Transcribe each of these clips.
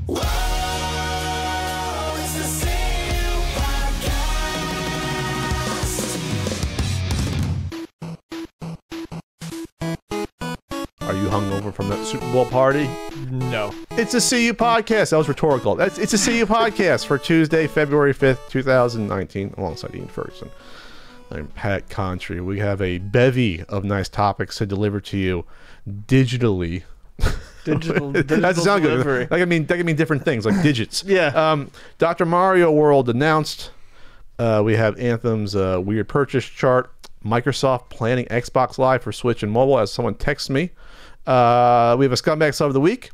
Are you hungover from that Super Bowl party? No. It's a CU podcast. That was rhetorical. It's a CU podcast for Tuesday, February 5th, 2019, alongside Ian Ferguson. I'm Pat Contry. We have a bevy of nice topics to deliver to you digitally. Digital That sounds delivery. good. That can mean different things, like digits. Yeah. Dr. Mario World announced. We have Anthem's weird purchase chart. Microsoft planning Xbox Live for Switch and mobile, as someone texts me. We have a Scumbag Sub of the Week.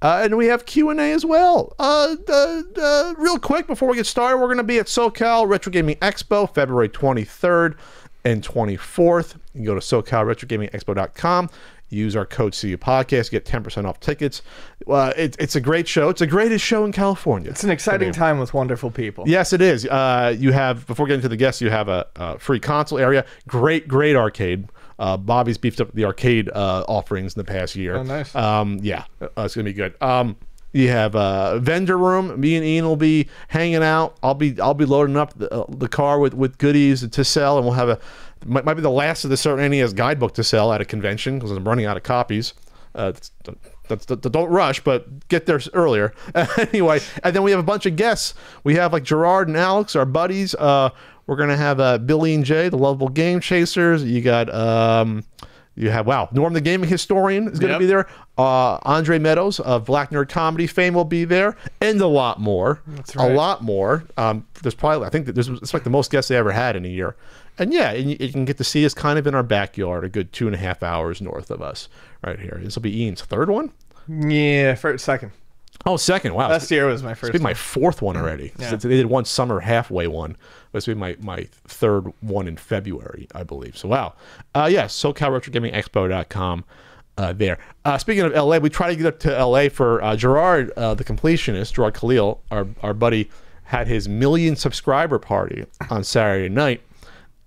And we have Q&A as well. Real quick, before we get started, we're going to be at SoCal Retro Gaming Expo, February 23rd and 24th. You can go to SoCalRetroGamingExpo.com. Use our code CU Podcast, get 10% off tickets. It's a great show. It's the greatest show in California. It's an exciting time with wonderful people. Yes, it is. You have, before getting to the guests, you have a free console area. Great arcade. Bobby's beefed up the arcade offerings in the past year. Oh, nice. Yeah, it's gonna be good. You have a vendor room. Me and Ian will be hanging out. I'll be loading up the car with goodies to sell, and we'll have might be the last of the certain NES guidebook to sell at a convention because I'm running out of copies. Don't rush, but get there earlier. Anyway, and then we have a bunch of guests. We have like Gerard and Alex, our buddies. We're gonna have Billy and Jay, the lovable game chasers. You got you have Norm the gaming historian is gonna be there. Andre Meadows of Black Nerd Comedy fame will be there, and a lot more. That's right. A lot more. There's probably, I think that it's like the most guests they ever had in a year. And yeah, you can get to see us kind of in our backyard, a good 2.5 hours north of us, right here. This will be Ian's third one. Yeah, second. Oh, second. Wow. Last year was my first. It's been my fourth one already. Yeah. They did one summer halfway one. But it's been my third one in February, I believe. So, wow. Yes, SoCalRetroGamingExpo.com there. Speaking of LA, we try to get up to LA for Gerard, the completionist, Gerard Khalil, our buddy, had his 1 million subscriber party on Saturday night.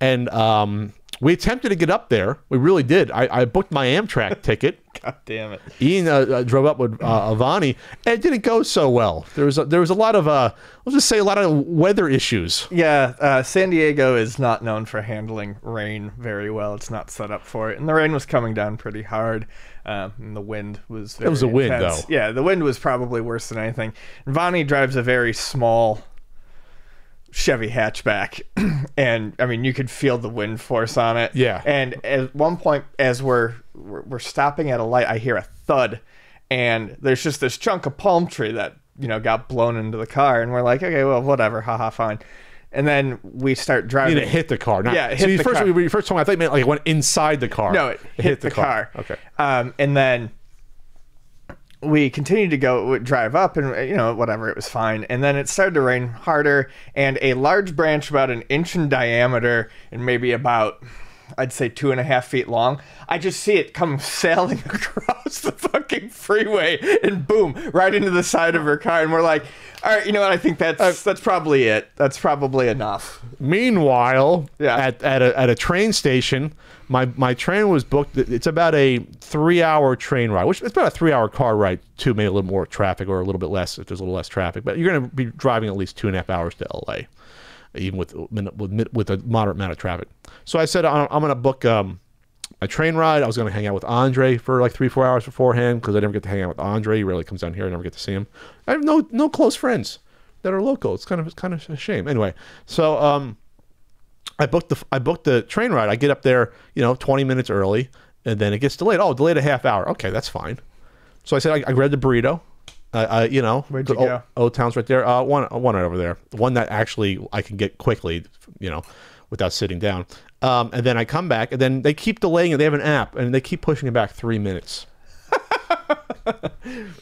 And we attempted to get up there. We really did. I booked my Amtrak ticket. God damn it. Ian drove up with Avani, and it didn't go so well. There was a lot of let's just say a lot of weather issues. Yeah, San Diego is not known for handling rain very well. It's not set up for it, and the rain was coming down pretty hard. And the wind was very was a wind, intense. though. Yeah, the wind was probably worse than anything. And Vani drives a very small Chevy hatchback, and I mean you could feel the wind force on it. Yeah. And at one point, as we're stopping at a light, I hear a thud, and there's just this chunk of palm tree that got blown into the car, and we're like, okay, well, whatever, haha, fine. And then we start driving. You mean it hit the car? Not, yeah, it hit the car. When you first told me, I thought you meant like it went inside the car. No, it hit the car. Okay. And then we continued to drive up, and whatever, it was fine. And then it started to rain harder, and a large branch about 1 inch in diameter and maybe about, I'd say, 2.5 feet long. I just see it come sailing across the fucking freeway, and boom, right into the side of her car. And we're like, all right, you know what? I think that's probably it. That's probably enough. Meanwhile, Yeah. at a train station, my train was booked. It's about a 3-hour train ride, which it's about a 3-hour car ride too, maybe a little more traffic or a little bit less if there's a little less traffic. But you're going to be driving at least 2.5 hours to LA, even with a moderate amount of traffic. So I said I'm going to book a train ride. I was going to hang out with Andre for like 3-4 hours beforehand because I never get to hang out with Andre. He rarely comes down here. I never get to see him. I have no close friends that are local. It's kind of a shame. Anyway, so I booked the train ride. I get up there, 20 minutes early, and then it gets delayed. Oh, delayed a half hour. Okay, that's fine. So I said I grabbed the burrito. Where'd you go? Old Town's right there. One right over there. One that actually I can get quickly, without sitting down. And then I come back, and then they keep delaying it. They have an app, and they keep pushing it back 3 minutes.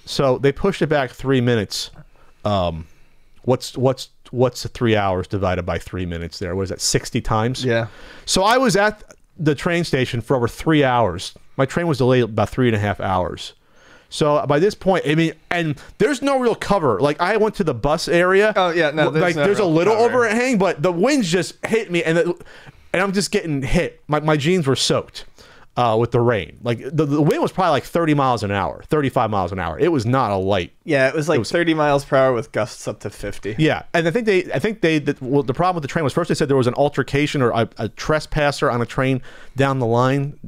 So they pushed it back 3 minutes. What's the 3 hours divided by 3 minutes there? What is that, 60 times? Yeah. So I was at the train station for over 3 hours. My train was delayed about 3.5 hours. So by this point, I mean, and there's no real cover. Like I went to the bus area. Oh yeah, no. There's a little overhang, but the winds just hit me, and I'm just getting hit. My jeans were soaked. with the rain. Like the wind was probably like 30 miles an hour, 35 miles an hour. It was not a light. Yeah, it was like 30 miles per hour with gusts up to 50. Yeah, and I think the problem with the train was first they said there was an altercation or a trespasser on a train down the line,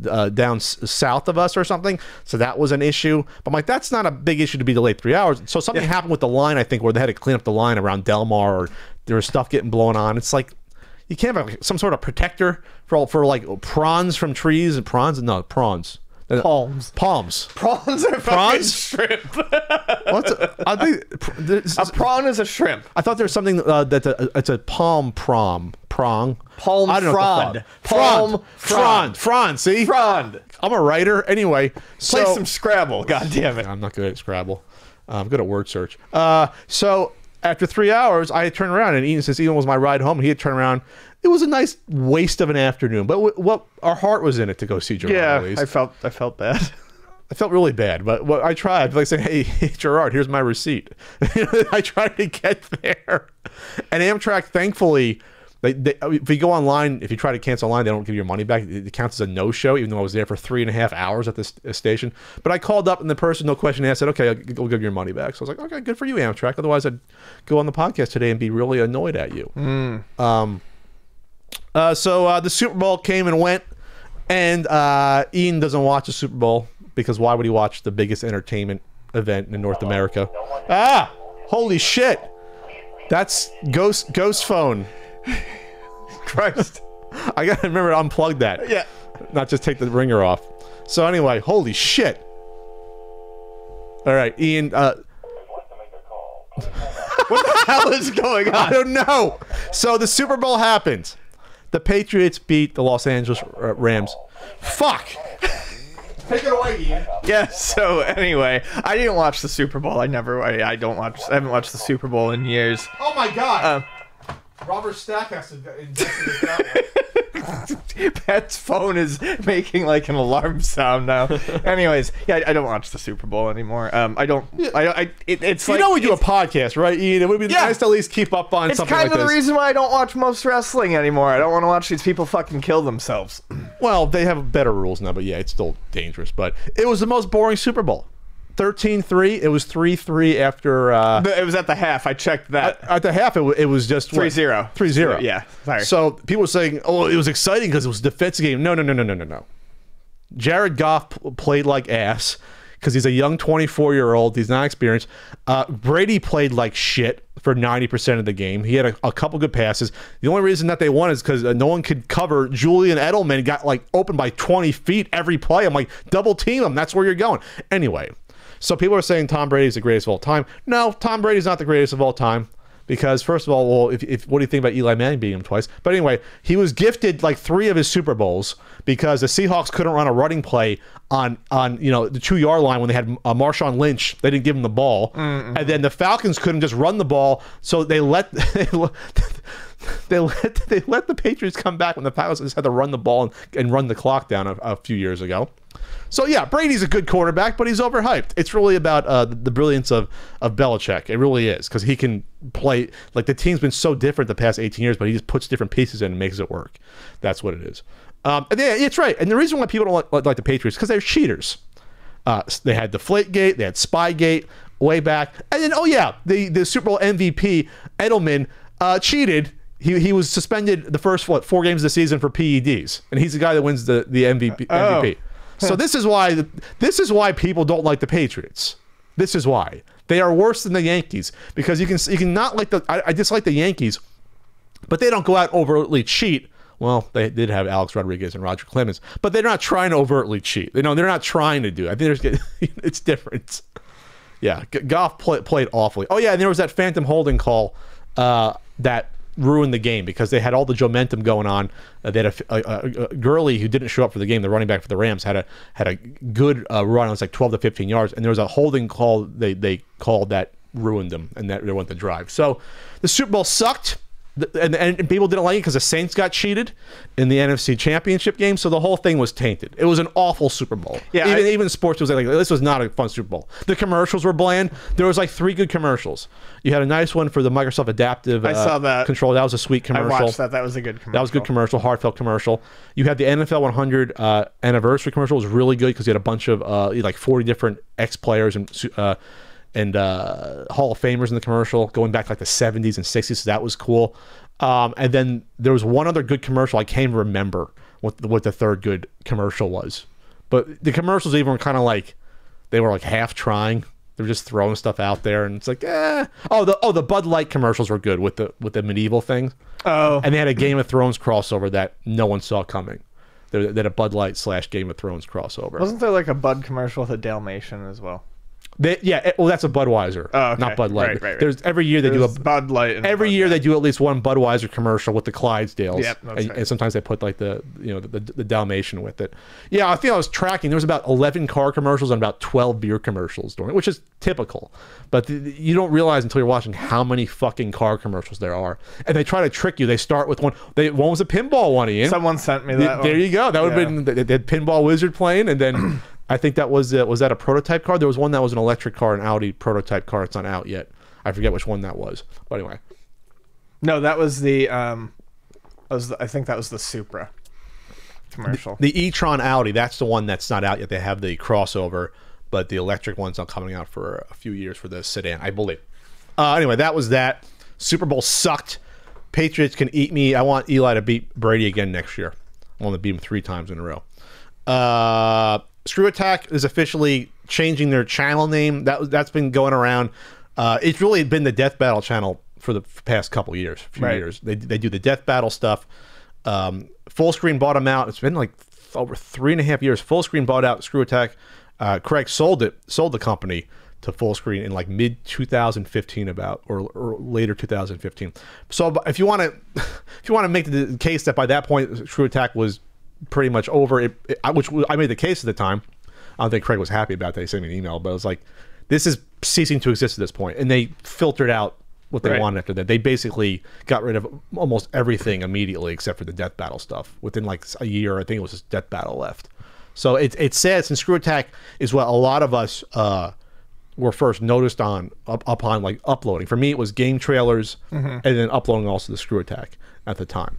south of us or something. So that was an issue. But I'm like, that's not a big issue to be delayed 3 hours. So something happened with the line, I think, where they had to clean up the line around Delmar, or there was stuff getting blown on. It's like, you can't have some sort of protector for like prawns from trees and prawns. Palms. Prawns are fucking shrimp. What's I think a prawn is a shrimp. I thought there was something it's a palm prong. Palm frond. Frond. See, frond. I'm a writer anyway. Play some Scrabble. God damn it. I'm not good at Scrabble. I'm good at word search. So after 3 hours, I had turned around, and Ian, since Ian was my ride home, he had turned around. It was a nice waste of an afternoon, but what our heart was in it to go see Gerard. Yeah, at least. I felt bad. I felt really bad, but what I tried, like saying, "Hey, Gerard, here's my receipt." I tried to get there, and Amtrak, thankfully, if you go online, if you try to cancel online, they don't give you your money back. It counts as a no-show, even though I was there for 3.5 hours at this station. But I called up, and the person, no question asked, said, "Okay, we'll give you your money back." So I was like, "Okay, good for you, Amtrak." Otherwise, I'd go on the podcast today and be really annoyed at you. So the Super Bowl came and went, and Ian doesn't watch the Super Bowl because why would he watch the biggest entertainment event in North America? Ah, holy shit! That's Ghost phone. Christ, I gotta remember to unplug that. Yeah, not just take the ringer off. So anyway, holy shit! All right, Ian. What the hell is going on? I don't know. So the Super Bowl happened. The Patriots beat the Los Angeles Rams. Fuck. Take it away, Ian. Yeah. So anyway, I didn't watch the Super Bowl. I haven't watched the Super Bowl in years. Oh my God. Robert Stack has to investigate that one. Pat's phone is making like an alarm sound now. Anyways, yeah, I don't watch the Super Bowl anymore. I don't. It's you like, know we do a podcast, right, Ian? It would be nice to at least keep up on something like this. It's kind of the reason why I don't watch most wrestling anymore. I don't want to watch these people fucking kill themselves. Well, they have better rules now, but yeah, it's still dangerous. But it was the most boring Super Bowl. 13-3. It was 3-3 after. It was at the half. I checked that. At the half, it was just 3-0. 3-0. Yeah. Sorry. So people were saying, "Oh, it was exciting because it was a defensive game." No. Jared Goff played like ass because he's a young 24-year-old. He's not experienced. Brady played like shit for 90% of the game. He had a couple good passes. The only reason that they won is because no one could cover. Julian Edelman got like open by 20 feet every play. I'm like, double team him. That's where you're going. Anyway. So people are saying Tom Brady's the greatest of all time. No, Tom Brady's not the greatest of all time because, first of all, well, if what do you think about Eli Manning beating him twice? But anyway, he was gifted like 3 of his Super Bowls because the Seahawks couldn't run a running play on the 2-yard line when they had Marshawn Lynch. They didn't give him the ball, and then the Falcons couldn't just run the ball, so they let the Patriots come back when the Falcons just had to run the ball and run the clock down a few years ago. So yeah, Brady's a good quarterback, but he's overhyped. It's really about the brilliance of Belichick. It really is, because he can play, like, the team's been so different the past 18 years, but he just puts different pieces in and makes it work. That's what it is. And yeah, it's right. And the reason why people don't like the Patriots is because they're cheaters. They had Deflategate, they had Spygate way back, and then the Super Bowl MVP Edelman cheated. He was suspended the first 4 games of the season for PEDs, and he's the guy that wins the MVP. So this is why people don't like the Patriots. This is why they are worse than the Yankees, because you can not like I dislike the Yankees, but they don't go out overtly cheat. Well, they did have Alex Rodriguez and Roger Clemens, but they're not trying to overtly cheat. They're not trying to do it. I think it's different. Yeah, Goff played awfully. Oh yeah, and there was that phantom holding call that ruined the game because they had all the momentum going on. They had a Gurley who didn't show up for the game. The running back for the Rams had a good run. It was like 12 to 15 yards, and there was a holding call they called that ruined them, and that they went the drive. So the Super Bowl sucked. And people didn't like it because the Saints got cheated in the NFC Championship game, so the whole thing was tainted. It was an awful Super Bowl. Yeah, even sports was like this was not a fun Super Bowl. The commercials were bland. There was like 3 good commercials. You had a nice one for the Microsoft Adaptive I saw that. control. That was a sweet commercial. I watched that. That was a good commercial. That was a good commercial, heartfelt commercial. You had the NFL 100 anniversary commercial. It was really good because you had a bunch of like 40 different ex-players and Hall of Famers in the commercial, going back like the 70s and 60s. So that was cool. And then there was one other good commercial. I can't even remember what the third good commercial was. But the commercials even were kind of like, they were like half trying. They were just throwing stuff out there, and it's like, the Bud Light commercials were good with the medieval thing. Oh, and they had a Game of Thrones crossover that no one saw coming. They had a Bud Light / Game of Thrones crossover. Wasn't there like a Bud commercial with a Dalmatian as well? Well, that's a Budweiser, not Bud Light. Right. There's every year they do a Bud Light. Every year they do at least one Budweiser commercial with the Clydesdales. Yep, and sometimes they put like the Dalmatian with it. Yeah, I think I was tracking. There was about 11 car commercials and about 12 beer commercials during it, which is typical. But you don't realize until you're watching how many fucking car commercials there are. And they try to trick you. They start with one. One was a pinball one, Ian. Someone sent me that. There you go. That would have been the Pinball Wizard playing, and then. I think that was that a prototype car? There was one that was an electric car, an Audi prototype car. It's not out yet. I forget which one that was. But anyway. No, that was the I think that was the Supra commercial. The e-tron Audi, that's the one that's not out yet. They have the crossover, but the electric one's not coming out for a few years for the sedan, I believe. Anyway, that was that. Super Bowl sucked. Patriots can eat me. I want Eli to beat Brady again next year. I want to beat him 3 times in a row. Screw Attack is officially changing their channel name. That's been going around. It's really been the Death Battle channel for the past couple years, years. They do the Death Battle stuff. Full Screen bought them out. It's been like over 3.5 years. Full Screen bought out Screw Attack. Craig sold the company to Full Screen in like mid 2015 or later 2015. So if you want to make the case that by that point Screw Attack was pretty much over, which I made the case at the time. I don't think Craig was happy about that. He sent me an email, but it was like, this is ceasing to exist at this point. And they filtered out what they wanted after that. They basically got rid of almost everything immediately except for the Death Battle stuff. Within like a year, I think it was just Death Battle left. So it's sad, since Screw Attack is what a lot of us were first noticed upon like uploading. For me, it was game trailers and then uploading also the Screw Attack at the time.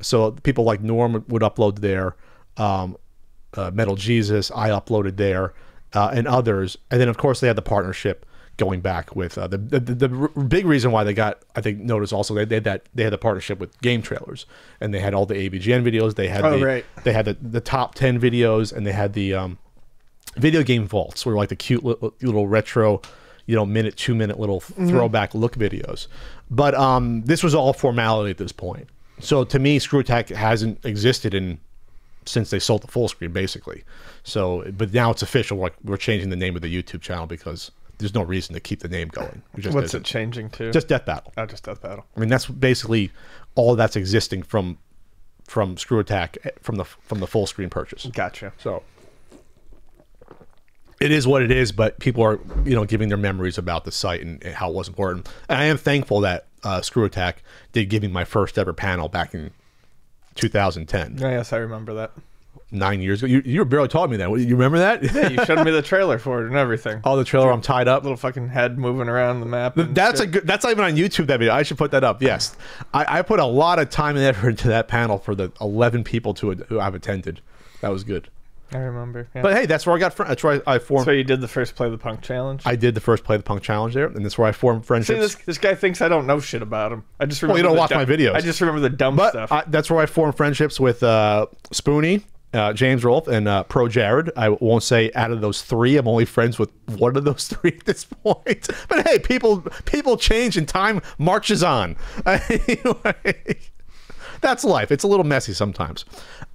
So people like Norm would upload there, Metal Jesus, I uploaded there, and others. And then, of course, they had the partnership going back with the big reason why they got, I think, noticed also, they had the partnership with game trailers. And they had all the AVGN videos. They had they had the top 10 videos, and they had the video game vaults, where like the cute little retro, minute, 2-minute little throwback look videos. But this was all formality at this point. So to me, Screw Attack hasn't existed since they sold the Full Screen, basically. So, but now it's official. We're changing the name of the YouTube channel because there's no reason to keep the name going. What's it changing to? Just Death Battle. Oh, just Death Battle. I mean, that's basically all that's existing from Screw Attack from the Full Screen purchase. Gotcha. So it is what it is, but people are giving their memories about the site and how it was important. And I am thankful that Screw Attack did give me my first ever panel back in 2010. Yes, I remember that. 9 years ago. You were barely taught me that. You remember that? Yeah, you showed me the trailer for it and everything. Oh, the trailer. I'm tied up. Little fucking head moving around the map. That's not even on YouTube, that video. I should put that up. Yes. I put a lot of time and effort into that panel for the 11 people who I've attended. That was good. I remember. Yeah. But hey, that's where I got that's where I formed. So you did the first Play the Punk challenge? I did the first Play the Punk challenge there, and that's where I formed friendships. See, this guy thinks I don't know shit about him. I just remember. Well, you don't watch my videos. I just remember the dumb stuff. That's where I formed friendships with Spoonie, James Rolfe, and Pro Jared. I won't say out of those 3, I'm only friends with one of those 3 at this point. But hey, people change and time marches on. Anyway, that's life. It's a little messy sometimes.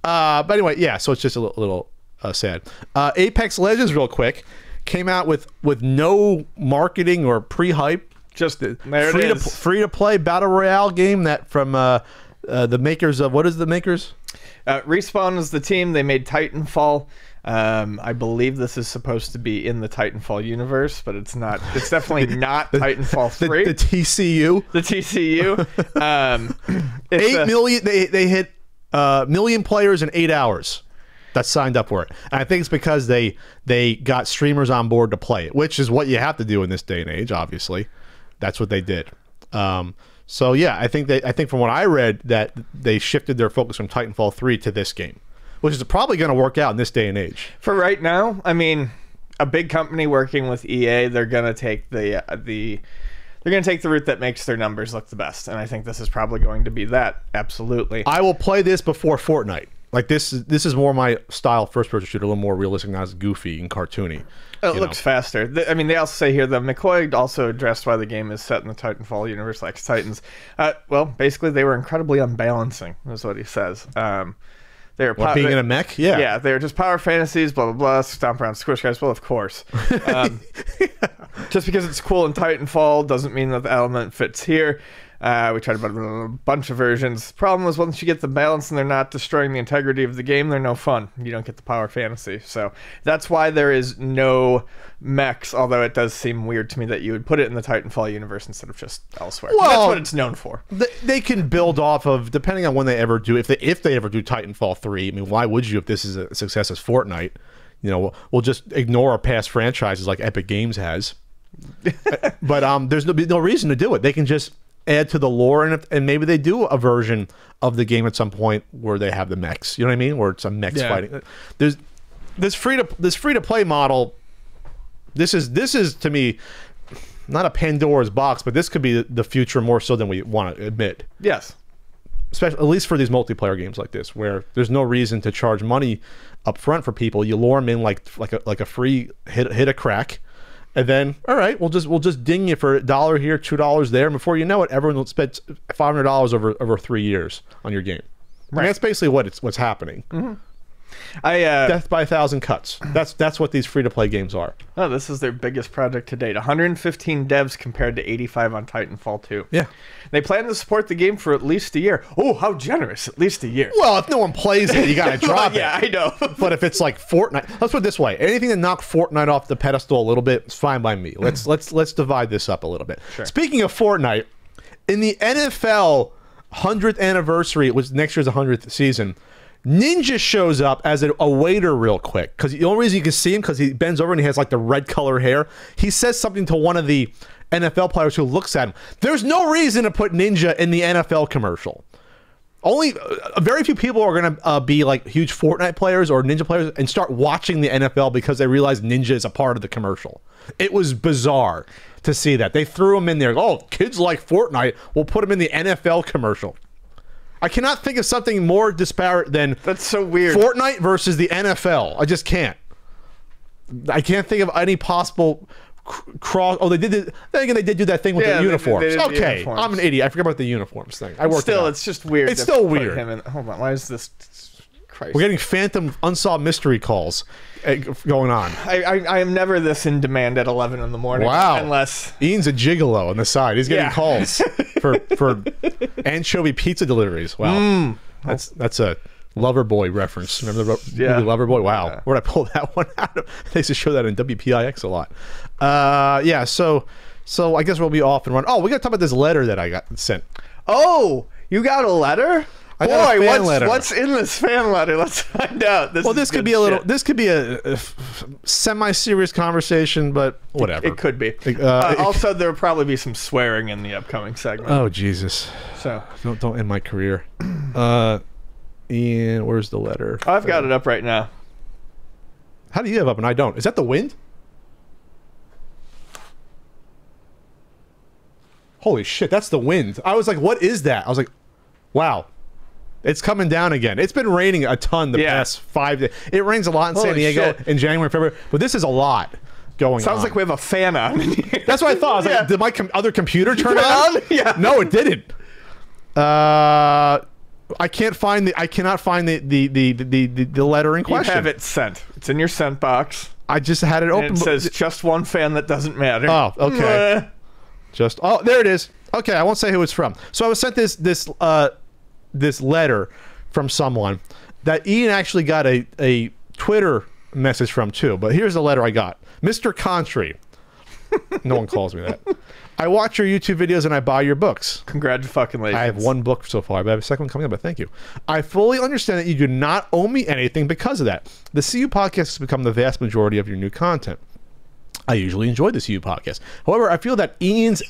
But anyway, yeah. So it's just a little sad. Apex Legends, real quick, came out with no marketing or pre-hype. Just free to play battle royale game that from the makers of, what is the makers? Respawn is the team. They made Titanfall. I believe this is supposed to be in the Titanfall universe, but it's not. It's definitely not Titanfall 3. The TCU. The TCU. 8 million. They hit million players in 8 hours that signed up for it. And I think it's because they got streamers on board to play it, which is what you have to do in this day and age. Obviously, that's what they did. So yeah, I think from what I read that they shifted their focus from Titanfall 3 to this game, which is probably going to work out in this day and age. For right now, I mean, a big company working with EA, they're going to take the route that makes their numbers look the best, and I think this is probably going to be that. Absolutely. I will play this before Fortnite. Like this is more my style first-person shooter, a little more realistic, not as goofy and cartoony. It looks faster. I mean, they also say here that McCoy also addressed why the game is set in the Titanfall universe like Titans. Well, basically, they were incredibly unbalancing, is what he says. They were being in a mech? Yeah. Yeah, they were just power fantasies, blah, blah, blah, stomp around, squish guys. Well, of course. Just because it's cool in Titanfall doesn't mean that the element fits here. We tried a bunch of versions. Problem was, once you get the balance and they're not destroying the integrity of the game, they're no fun. You don't get the power fantasy. So that's why there is no mechs, although it does seem weird to me that you would put it in the Titanfall universe instead of just elsewhere. Well, that's what it's known for. They can build off of, depending on when they ever do, if they ever do Titanfall 3, I mean, why would you if this is a success as Fortnite? You know, we'll just ignore our past franchises like Epic Games has. But there's no reason to do it. They can just add to the lore, and maybe they do a version of the game at some point where they have the mechs. You know what I mean? Where it's a mechs fighting. There's this free to play model. This is to me not a Pandora's box, but this could be the future more so than we want to admit. Yes, especially at least for these multiplayer games like this, where there's no reason to charge money up front for people. You lure them in like a free hit a crack. And then, all right, we'll just ding you for $1 here, $2 there, and before you know it, everyone will spend $500 over 3 years on your game. Right. I mean, that's basically what's happening. Mm-hmm. Death by 1,000 cuts. That's what these free-to-play games are. Oh, this is their biggest project to date. 115 devs compared to 85 on Titanfall 2. Yeah. They plan to support the game for at least a year. Oh, how generous. At least a year. Well, if no one plays it, you got to drop it. Yeah, I know. But if it's like Fortnite, let's put it this way. Anything that knocks Fortnite off the pedestal a little bit is fine by me. Let's divide this up a little bit. Sure. Speaking of Fortnite, in the NFL 100th anniversary, it was next year's 100th season, Ninja shows up as a waiter real quick, because the only reason you can see him because he bends over and he has like the red color hair. He says something to one of the NFL players who looks at him. There's no reason to put Ninja in the NFL commercial. Only very few people are going to be like huge Fortnite players or Ninja players and start watching the NFL because they realize Ninja is a part of the commercial. It was bizarre to see that. They threw him in there. Oh, kids like Fortnite. We'll put him in the NFL commercial. I cannot think of something more disparate than that's so weird. Fortnite versus the NFL. I just can't. I can't think of any possible cross. Oh, they did. Then again, they did do that thing with the uniforms. They okay, uniforms. I'm an idiot. I forgot about the uniforms thing. I worked. Still, it's just weird. It's still weird. Hold on. Why is this? Christ. We're getting phantom unsolved mystery calls going on. I am never this in demand at 11 in the morning. Wow. Unless Ian's a gigolo on the side. He's getting calls for anchovy pizza deliveries. Wow. That's a Loverboy reference. Remember the movie Loverboy? Wow. Yeah. Where'd I pull that one out of? They used to show that in WPIX a lot. So I guess we'll be off and run. Oh, we got to talk about this letter that I got sent. Oh, you got a letter? I got a fan letter. What's in this fan letter? Let's find out. This could be a little. This could be a semi-serious conversation, but whatever. It could be. Also, there will probably be some swearing in the upcoming segment. Oh Jesus! So don't end my career. Ian, where's the letter? I've got it up right now. How do you have up and I don't? Is that the wind? Holy shit! That's the wind. I was like, what is that? I was like, wow. It's coming down again. It's been raining a ton the past 5 days. It rains a lot in San Diego in January and February, but this is a lot going on. Sounds like we have a fan on. That's what I thought. I was like, did my other computer turn on? Yeah. No, it didn't. I cannot find the letter in question. You have it sent. It's in your sent box. I just had it open. And it says just one fan that doesn't matter. Oh, okay. There it is. Okay, I won't say who it's from. So I was sent this letter from someone that Ian actually got a Twitter message from too. But here's the letter I got. Mr. Contry. No one calls me that. I watch your YouTube videos and I buy your books. Congratulations. I have one book so far, but I have a second one coming up, but thank you. I fully understand that you do not owe me anything because of that. The CU podcast has become the vast majority of your new content. I usually enjoy the CU podcast. However, I feel that Ian's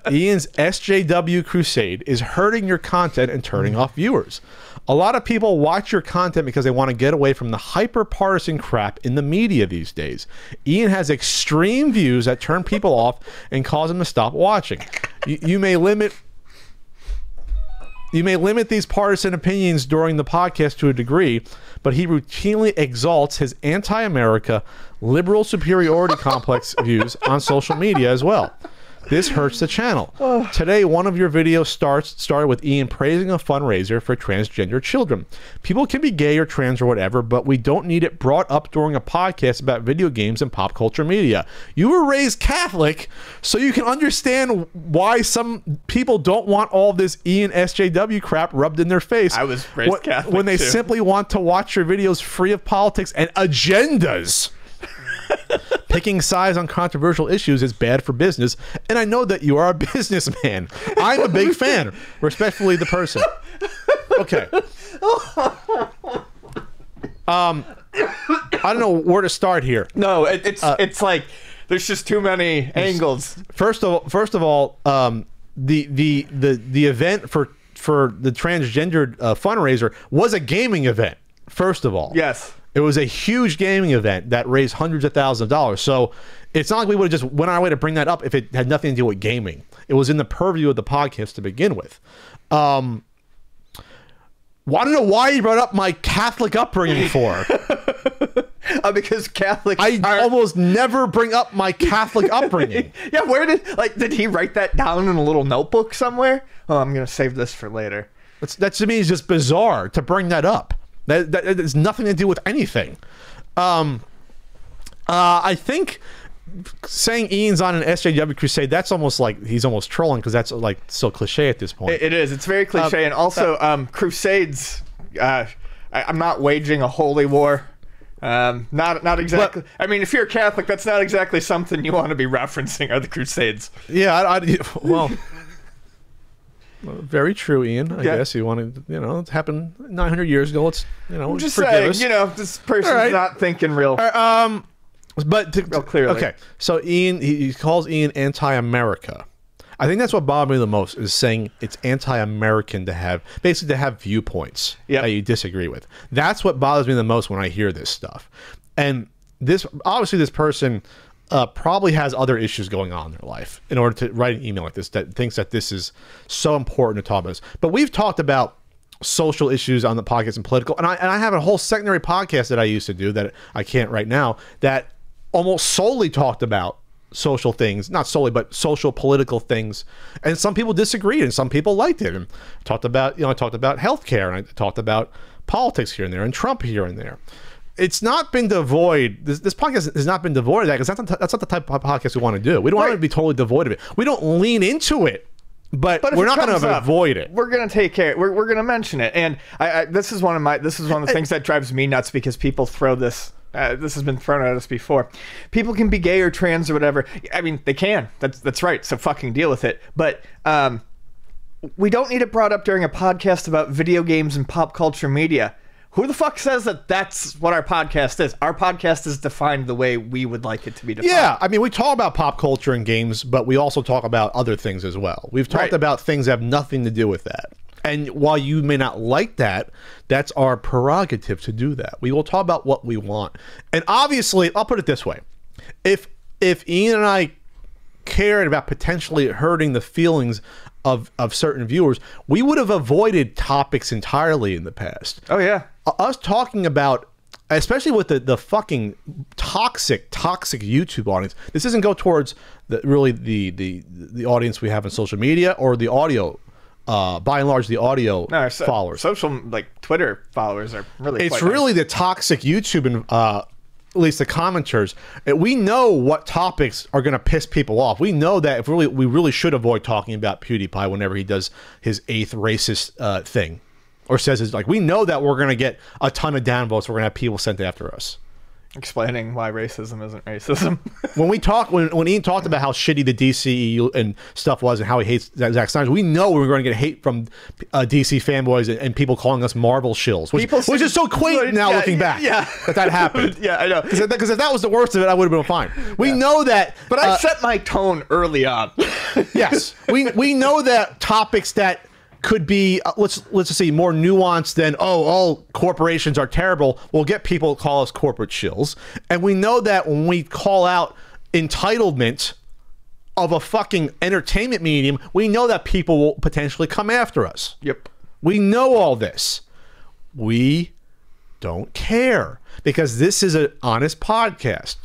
SJW crusade is hurting your content and turning off viewers. A lot of people watch your content because they want to get away from the hyper-partisan crap in the media these days. Ian has extreme views that turn people off and cause them to stop watching. You may limit these partisan opinions during the podcast to a degree, but he routinely exalts his anti-America, liberal superiority complex views on social media as well. This hurts the channel. Today, one of your videos started with Ian praising a fundraiser for transgender children. People can be gay or trans or whatever, but we don't need it brought up during a podcast about video games and pop culture media. You were raised Catholic, so you can understand why some people don't want all this Ian SJW crap rubbed in their face. I was raised Catholic when they too. simply want to watch your videos free of politics and agendas. Picking sides on controversial issues is bad for business, and I know that you are a businessman. I'm a big fan. Respectfully, the person. Okay. I don't know where to start here. No, it's like there's just too many angles. First of all, the event for the transgendered fundraiser was a gaming event. First of all, Yes. It was a huge gaming event that raised hundreds of thousands of dollars. So it's not like we would have just went our way to bring that up if it had nothing to do with gaming. It was in the purview of the podcast to begin with. I don't know why you brought up my Catholic upbringing for. Because Catholics almost never bring up my Catholic upbringing. Yeah, did he write that down in a little notebook somewhere? Oh, I'm going to save this for later. That to me is just bizarre to bring that up. That has nothing to do with anything. I think saying Ian's on an SJW crusade, that's almost like he's almost trolling because that's like so cliche at this point. It is. It's very cliche. And also, crusades, I'm not waging a holy war. Not exactly. But, I mean, if you're a Catholic, that's not exactly something you want to be referencing, are the crusades. Yeah, well... Very true, Ian. I guess you want to, it happened 900 years ago. Let's, I'm just forgive saying, us. This person's not thinking real. But clearly. Okay, so Ian, he calls Ian anti-America. I think that's what bothered me the most, is saying it's anti-American to have viewpoints that you disagree with. That's what bothers me the most when I hear this stuff. And this person probably has other issues going on in their life in order to write an email like this, that thinks that this is so important to talk about this. But we've talked about social issues on the podcast and political, and I have a whole secondary podcast that I used to do that I can't right now that almost solely talked about social things, not solely, but social political things. And some people disagreed and some people liked it. And I talked about healthcare, and I talked about politics here and there and Trump here and there. It's not been devoid. This podcast has not been devoid of that, because that's not the type of podcast we want to do. We don't want to be totally devoid of it. We don't lean into it, but we're not going to avoid it. We're going to take care. We're going to mention it. And this is one of the things that drives me nuts, because people throw this. This has been thrown at us before. People can be gay or trans or whatever. I mean, they can. That's right. So fucking deal with it. But we don't need it brought up during a podcast about video games and pop culture media. Who the fuck says that that's what our podcast is? Our podcast is defined the way we would like it to be defined. Yeah, I mean, we talk about pop culture and games, but we also talk about other things as well. We've talked about things that have nothing to do with that. And while you may not like that, that's our prerogative to do that. We will talk about what we want. And obviously, I'll put it this way. If Ian and I cared about potentially hurting the feelings of certain viewers, we would have avoided topics entirely in the past. Oh, yeah. Us talking about, especially with the fucking toxic YouTube audience, this doesn't go towards the audience we have on social media or the audio. By and large, the audio followers. Social, like Twitter followers, are really. It's really the toxic YouTube and at least the commenters. We know what topics are going to piss people off. We know that if we really should avoid talking about PewDiePie whenever he does his 8th racist thing. or says is like, we know that we're going to get a ton of downvotes. We're going to have people sent after us. Explaining why racism isn't racism. when Ian talked about how shitty the DCEU and stuff was and how he hates Zack Snyder, we know we were going to get hate from DC fanboys and people calling us Marvel shills, which is so quaint now looking back that happened. Yeah, I know. Because if that was the worst of it, I would have been fine. We know that. But I set my tone early on. Yes. We know that topics that could be, let's just say, more nuanced than, all corporations are terrible, will get people to call us corporate shills. And we know that when we call out entitlement of a fucking entertainment medium, we know that people will potentially come after us. Yep. We know all this. We don't care because this is an honest podcast.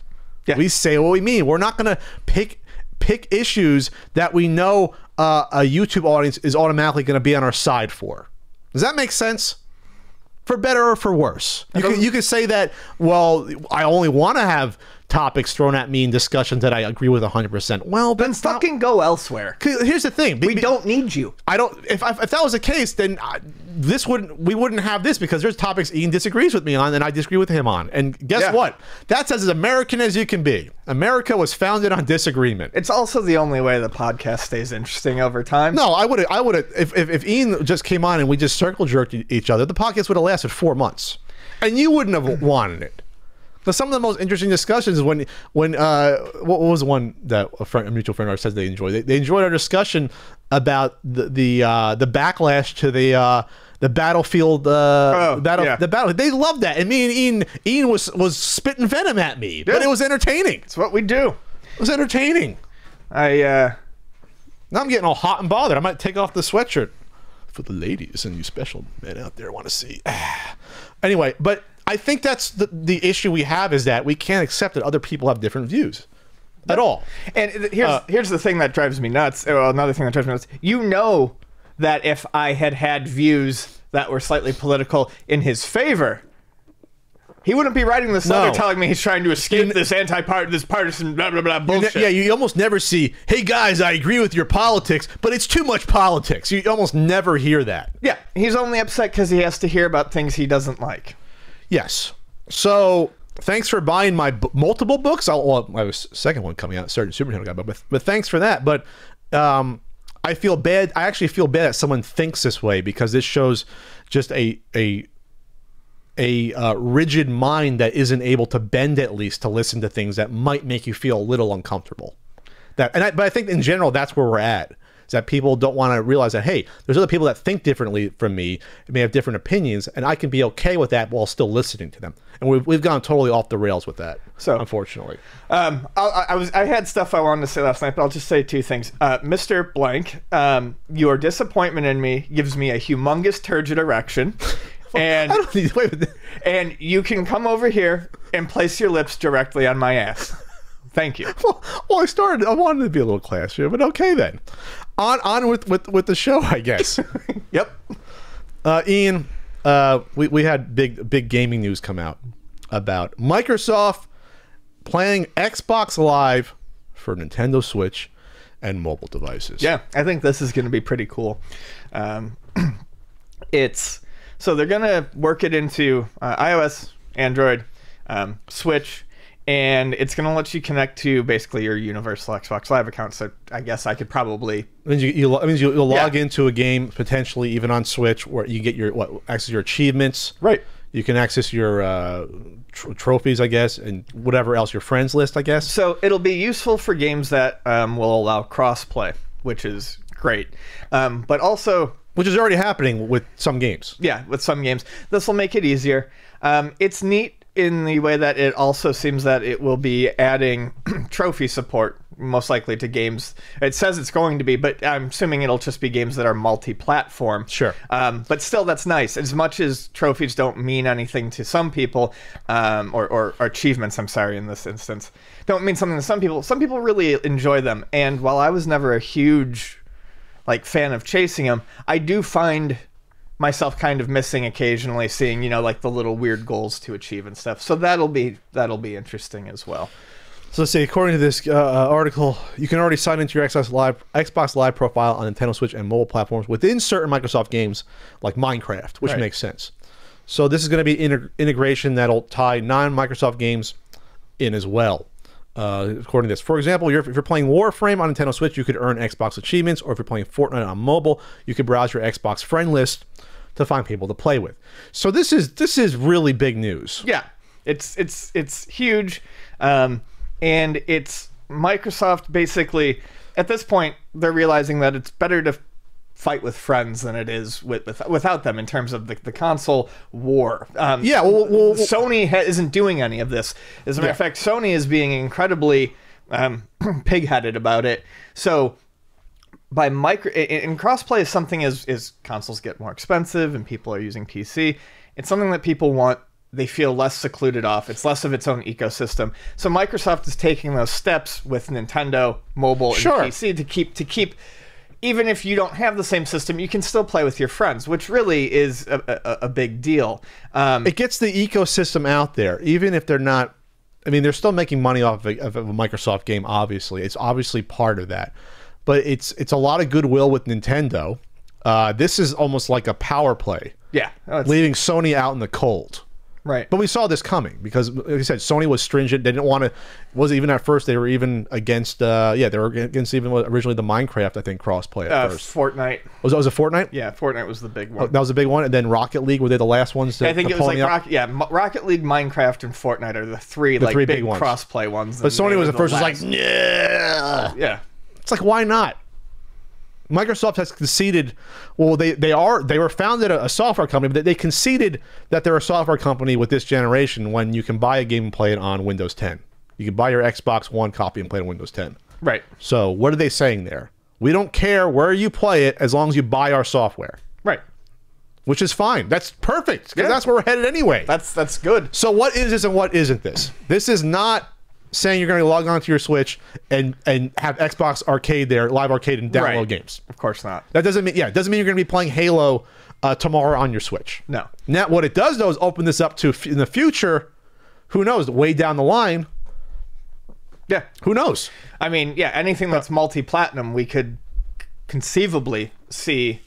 Yeah. We say what we mean. We're not going to pick issues that we know a YouTube audience is automatically going to be on our side for. Does that make sense? For better or for worse? You could say that, well, I only want to have topics thrown at me in discussions that I agree with 100%. Well, then fucking go elsewhere. Here's the thing. We don't need you. I don't. If that was the case, then we wouldn't have this, because there's topics Ian disagrees with me on and I disagree with him on. And guess what? That's as American as you can be. America was founded on disagreement. It's also the only way the podcast stays interesting over time. No, I would have. If Ian just came on and we just circle jerked each other, the podcast would have lasted 4 months, and you wouldn't have wanted it. But some of the most interesting discussions is when what was the one that a mutual friend of ours says they enjoyed? They enjoyed our discussion about the backlash to the Battlefield the battle. They loved that, and me and Ian was spitting venom at me, but it was entertaining. It's what we do. It was entertaining. Now I'm getting all hot and bothered. I might take off the sweatshirt for the ladies and you special men out there want to see. Anyway, but I think that's the issue we have, is that we can't accept that other people have different views at all. And here's the thing that drives me nuts. Well, another thing that drives me nuts. You know that if I had views that were slightly political in his favor, he wouldn't be writing this letter telling me he's trying to escape this partisan blah blah blah bullshit. Yeah, you almost never see, hey guys, I agree with your politics, but it's too much politics. You almost never hear that. Yeah, he's only upset because he has to hear about things he doesn't like. Yes. So thanks for buying my multiple books. I have a second one coming out, Sergeant Superhero guy, but thanks for that. But I feel bad. I actually feel bad that someone thinks this way, because this shows just a rigid mind that isn't able to bend, at least to listen to things that might make you feel a little uncomfortable. But I think in general that's where we're at. Is that people don't want to realize that, hey, there's other people that think differently from me, may have different opinions, and I can be okay with that while still listening to them. And we've gone totally off the rails with that, so unfortunately. I had stuff I wanted to say last night, but I'll just say two things. Mr. Blank, your disappointment in me gives me a humongous turgid erection. And and you can come over here and place your lips directly on my ass. Thank you. Well, I wanted to be a little classier, but okay then. On with the show, I guess. Yep. Ian, we had big gaming news come out about Microsoft playing Xbox Live for Nintendo Switch and mobile devices. Yeah, I think this is going to be pretty cool. So they're going to work it into iOS, Android, Switch, and it's going to let you connect to basically your universal Xbox Live account. So I guess I could probably... It means you'll log into a game, potentially even on Switch, where you get access your achievements. Right. You can access your trophies, I guess, and whatever else, your friends list, I guess. So it'll be useful for games that will allow cross-play, which is great. But also... Which is already happening with some games. Yeah, with some games. This will make it easier. It's neat in the way that it also seems that it will be adding trophy support, most likely, to games. It says it's going to be, but I'm assuming it'll just be games that are multi-platform. Sure. But still, that's nice. As much as trophies don't mean anything to some people, or achievements, I'm sorry, in this instance, don't mean something to some people really enjoy them. And while I was never a huge fan of chasing them, I do find myself kind of missing occasionally seeing, the little weird goals to achieve and stuff. So that'll be interesting as well. So let's see, according to this article, you can already sign into your Xbox Live profile on Nintendo Switch and mobile platforms within certain Microsoft games like Minecraft, which makes sense. So this is going to be integration that'll tie non-Microsoft games in as well. According to this, for example, if you're playing Warframe on Nintendo Switch, you could earn Xbox achievements, or if you're playing Fortnite on mobile, you could browse your Xbox friend list to find people to play with. So this is really big news. Yeah, it's huge. And it's Microsoft basically, at this point, they're realizing that it's better to fight with friends than it is without them in terms of the console war. Sony isn't doing any of this. As a matter of fact, Sony is being incredibly pig-headed about it. So by crossplay is something as consoles get more expensive and people are using PC, it's something that people want. They feel less secluded off. It's less of its own ecosystem. So Microsoft is taking those steps with Nintendo, mobile, and PC to keep, even if you don't have the same system, you can still play with your friends, which really is a big deal. It gets the ecosystem out there, even if they're not. I mean, they're still making money off of a Microsoft game. Obviously, it's obviously part of that, but it's a lot of goodwill with Nintendo. This is almost like a power play. Yeah, leaving Sony out in the cold. Right. But we saw this coming because, like I said, Sony was stringent. They didn't want to, wasn't even at first, they were even against, they were against even originally the Minecraft, I think, crossplay at first. Fortnite. Was it Fortnite? Yeah, Fortnite was the big one. Oh, that was a big one. And then Rocket League, were they the last ones? I think it was like Rocket League, Minecraft, and Fortnite are the three big ones. Crossplay ones. But Sony was the first, was like, yeah. Yeah. It's like, why not? Microsoft has conceded. Well, they were founded a software company, but they conceded that they're a software company with this generation when you can buy a game and play it on Windows 10. You can buy your Xbox One copy and play it on Windows 10. Right. So what are they saying there? We don't care where you play it as long as you buy our software. Right. Which is fine. That's perfect because that's where we're headed anyway. That's good. So what is this and what isn't this? This is not saying you're going to log onto your Switch and have Xbox Arcade there, Live Arcade, and download games. Of course not. That doesn't mean, it doesn't mean you're going to be playing Halo tomorrow on your Switch. No. Now, what it does, though, is open this up to, in the future, who knows, way down the line. Yeah. Who knows? I mean, anything that's multi-platinum, we could conceivably see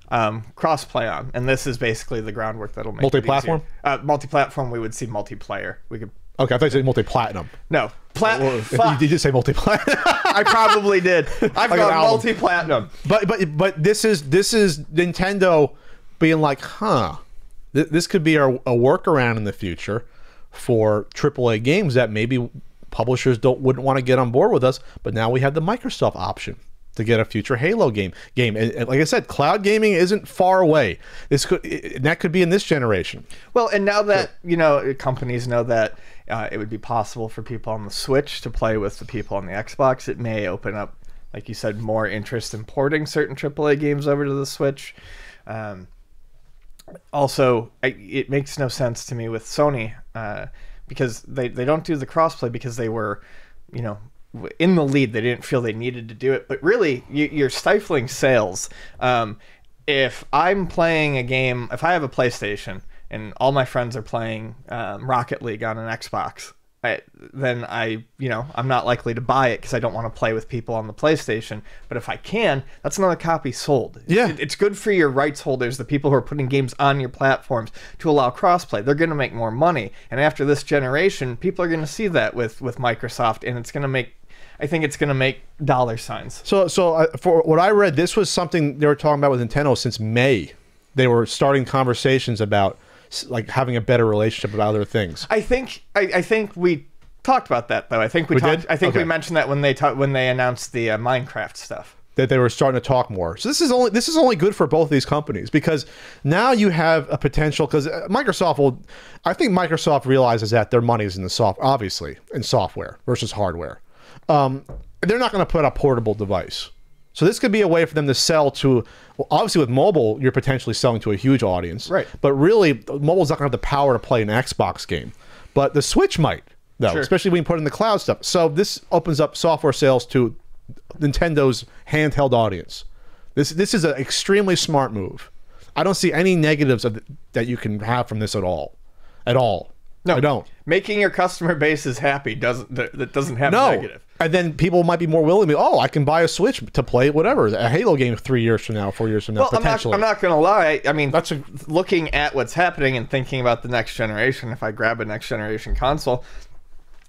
cross-play on. And this is basically the groundwork that'll make multi-platform? Multi-platform, we would see multiplayer. We could... Okay, I thought you said multi-platinum. No. You did say multi-platinum. I probably did. I've got multi-platinum. But this is Nintendo being like, this could be a workaround in the future for AAA games that maybe publishers wouldn't want to get on board with us, but now we have the Microsoft option to get a future Halo game. And like I said, cloud gaming isn't far away. That could be in this generation. Well, and now that companies know that it would be possible for people on the Switch to play with the people on the Xbox, it may open up, like you said, more interest in porting certain AAA games over to the Switch. Also, it makes no sense to me with Sony because they don't do the crossplay because they were, in the lead. They didn't feel they needed to do it, but really you're stifling sales. If I'm playing a game, if I have a PlayStation and all my friends are playing Rocket League on an Xbox, then I'm not likely to buy it because I don't want to play with people on the PlayStation. But if I can, that's another copy sold. Yeah. It's good for your rights holders, the people who are putting games on your platforms, to allow crossplay. They're going to make more money. And after this generation, people are going to see that with Microsoft, and it's going to make, I think it's going to make dollar signs. So for what I read, this was something they were talking about with Nintendo since May. They were starting conversations about like having a better relationship about other things. I think we talked about that though. I think we talked. Did? I think we mentioned that when they announced the Minecraft stuff. That they were starting to talk more. So this is only good for both these companies because now you have a potential, because I think Microsoft realizes that their money is in the obviously in software versus hardware. They're not going to put a portable device. So this could be a way for them to sell to, well, obviously with mobile, you're potentially selling to a huge audience. Right. But really, mobile's not going to have the power to play an Xbox game. But the Switch might, though, especially when you put in the cloud stuff. So this opens up software sales to Nintendo's handheld audience. This is an extremely smart move. I don't see any negatives that you can have from this at all. At all. No, I don't. Making your customer bases happy doesn't have a negative. And then people might be more willing to be, oh, I can buy a Switch to play whatever, a Halo game 3 years from now, 4 years from now, Well, potentially. I'm not going to lie. I mean, looking at what's happening and thinking about the next generation, if I grab a next generation console,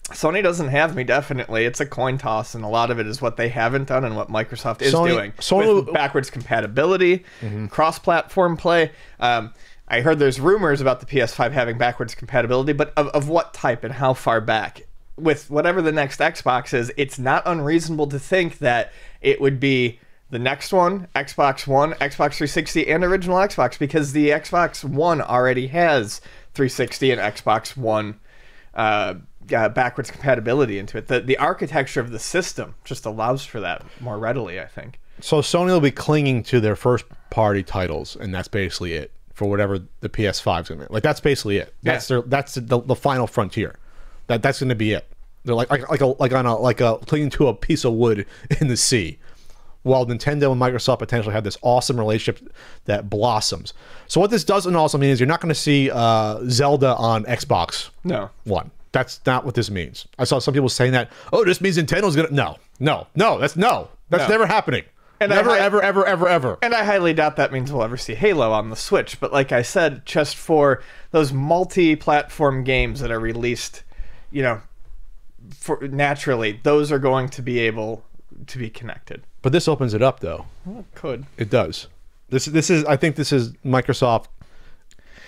Sony doesn't have me, definitely. It's a coin toss, and a lot of it is what they haven't done and what Microsoft is doing. With backwards compatibility, cross-platform play. I heard there's rumors about the PS5 having backwards compatibility, but of what type and how far back? With whatever the next Xbox is, it's not unreasonable to think that it would be the next one, Xbox One, Xbox 360, and original Xbox, because the Xbox One already has 360 and Xbox One backwards compatibility into it. The architecture of the system just allows for that more readily, I think. So Sony will be clinging to their first-party titles, and that's basically it for whatever the PS5 is going to be. Like, that's basically it. That's the final frontier. That's going to be it. They're like clinging to a piece of wood in the sea, while Nintendo and Microsoft potentially have this awesome relationship that blossoms. So what this doesn't also mean is you're not going to see Zelda on Xbox One. That's not what this means. I saw some people saying that. Oh, this means Nintendo's going to no. That's never happening. And ever. And I highly doubt that means we'll ever see Halo on the Switch. But like I said, just for those multi-platform games that are released, naturally, those are going to be able to be connected. But this opens it up, though. Well, it could. It does. This is. I think this is Microsoft,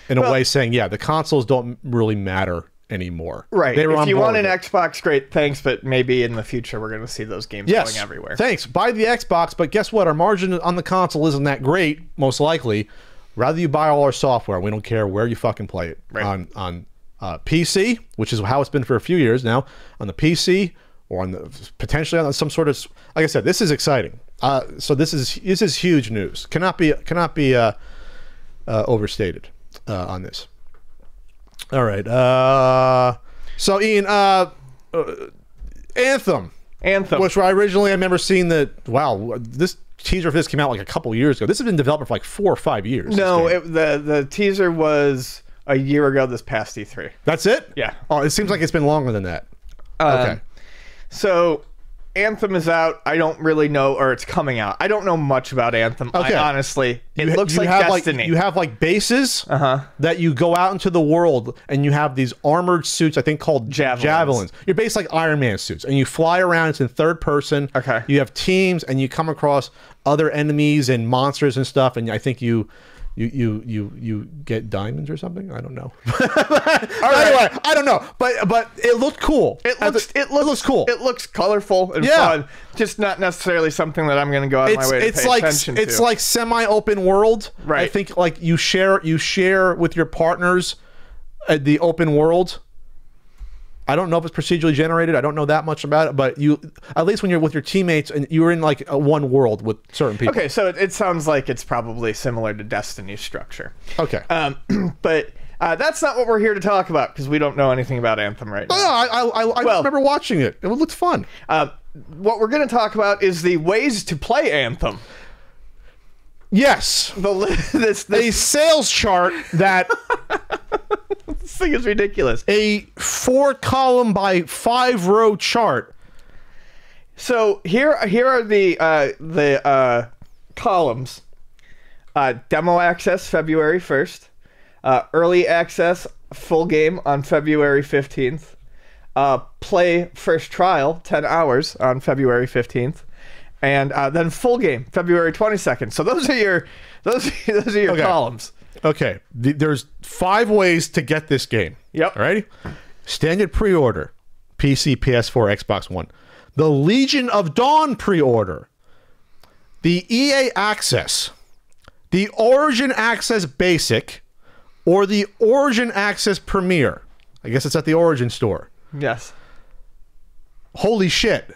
in a way, saying, yeah, the consoles don't really matter anymore. Right. If you want an Xbox, great, thanks, but maybe in the future we're going to see those games going everywhere. Thanks. Buy the Xbox, but guess what? Our margin on the console isn't that great, most likely. Rather you buy all our software. We don't care where you fucking play it. Right. On PC, which is how it's been for a few years now, on the PC or potentially on some sort of, like I said, this is exciting. So this is huge news. Cannot be overstated on this. All right. So Ian, Anthem, which I remember seeing this teaser for this came out like a couple years ago. This has been developed for like 4 or 5 years. No, the teaser was a year ago this past E3. That's it? Yeah. Oh, it seems like it's been longer than that. Okay. So Anthem is out. I don't really know, or it's coming out. I don't know much about Anthem. Okay. It looks like Destiny. You have like bases that you go out into the world, and you have these armored suits, I think called javelins. You're basically like Iron Man suits, and you fly around. It's in third person. Okay. You have teams, and you come across other enemies and monsters and stuff, and I think you get diamonds or something. I don't know. Anyway, I don't know. But it looked cool. It looks cool. It looks colorful and fun. Just not necessarily something that I'm going to go out of my way to pay attention to. It's like semi-open world. Right. I think like you share with your partners the open world. I don't know if it's procedurally generated. I don't know that much about it, but at least when you're with your teammates and you're in like one world with certain people. Okay, so it sounds like it's probably similar to Destiny's structure. Okay. But that's not what we're here to talk about, because we don't know anything about Anthem right now. I remember watching it. It looked fun. What we're going to talk about is the ways to play Anthem. Yes. A sales chart that... This thing is ridiculous. A 4-column by 5-row chart. So here are the columns. Demo access February 1st. Early access full game on February 15th. Play first trial 10 hours on February 15th. And then full game February 22nd. So those are your columns. Okay, there's 5 ways to get this game. Yep. All right. Standard pre-order, PC, PS4, Xbox One. The Legion of Dawn pre-order. The EA Access. The Origin Access Basic. Or the Origin Access Premier. I guess it's at the Origin store. Yes. Holy shit.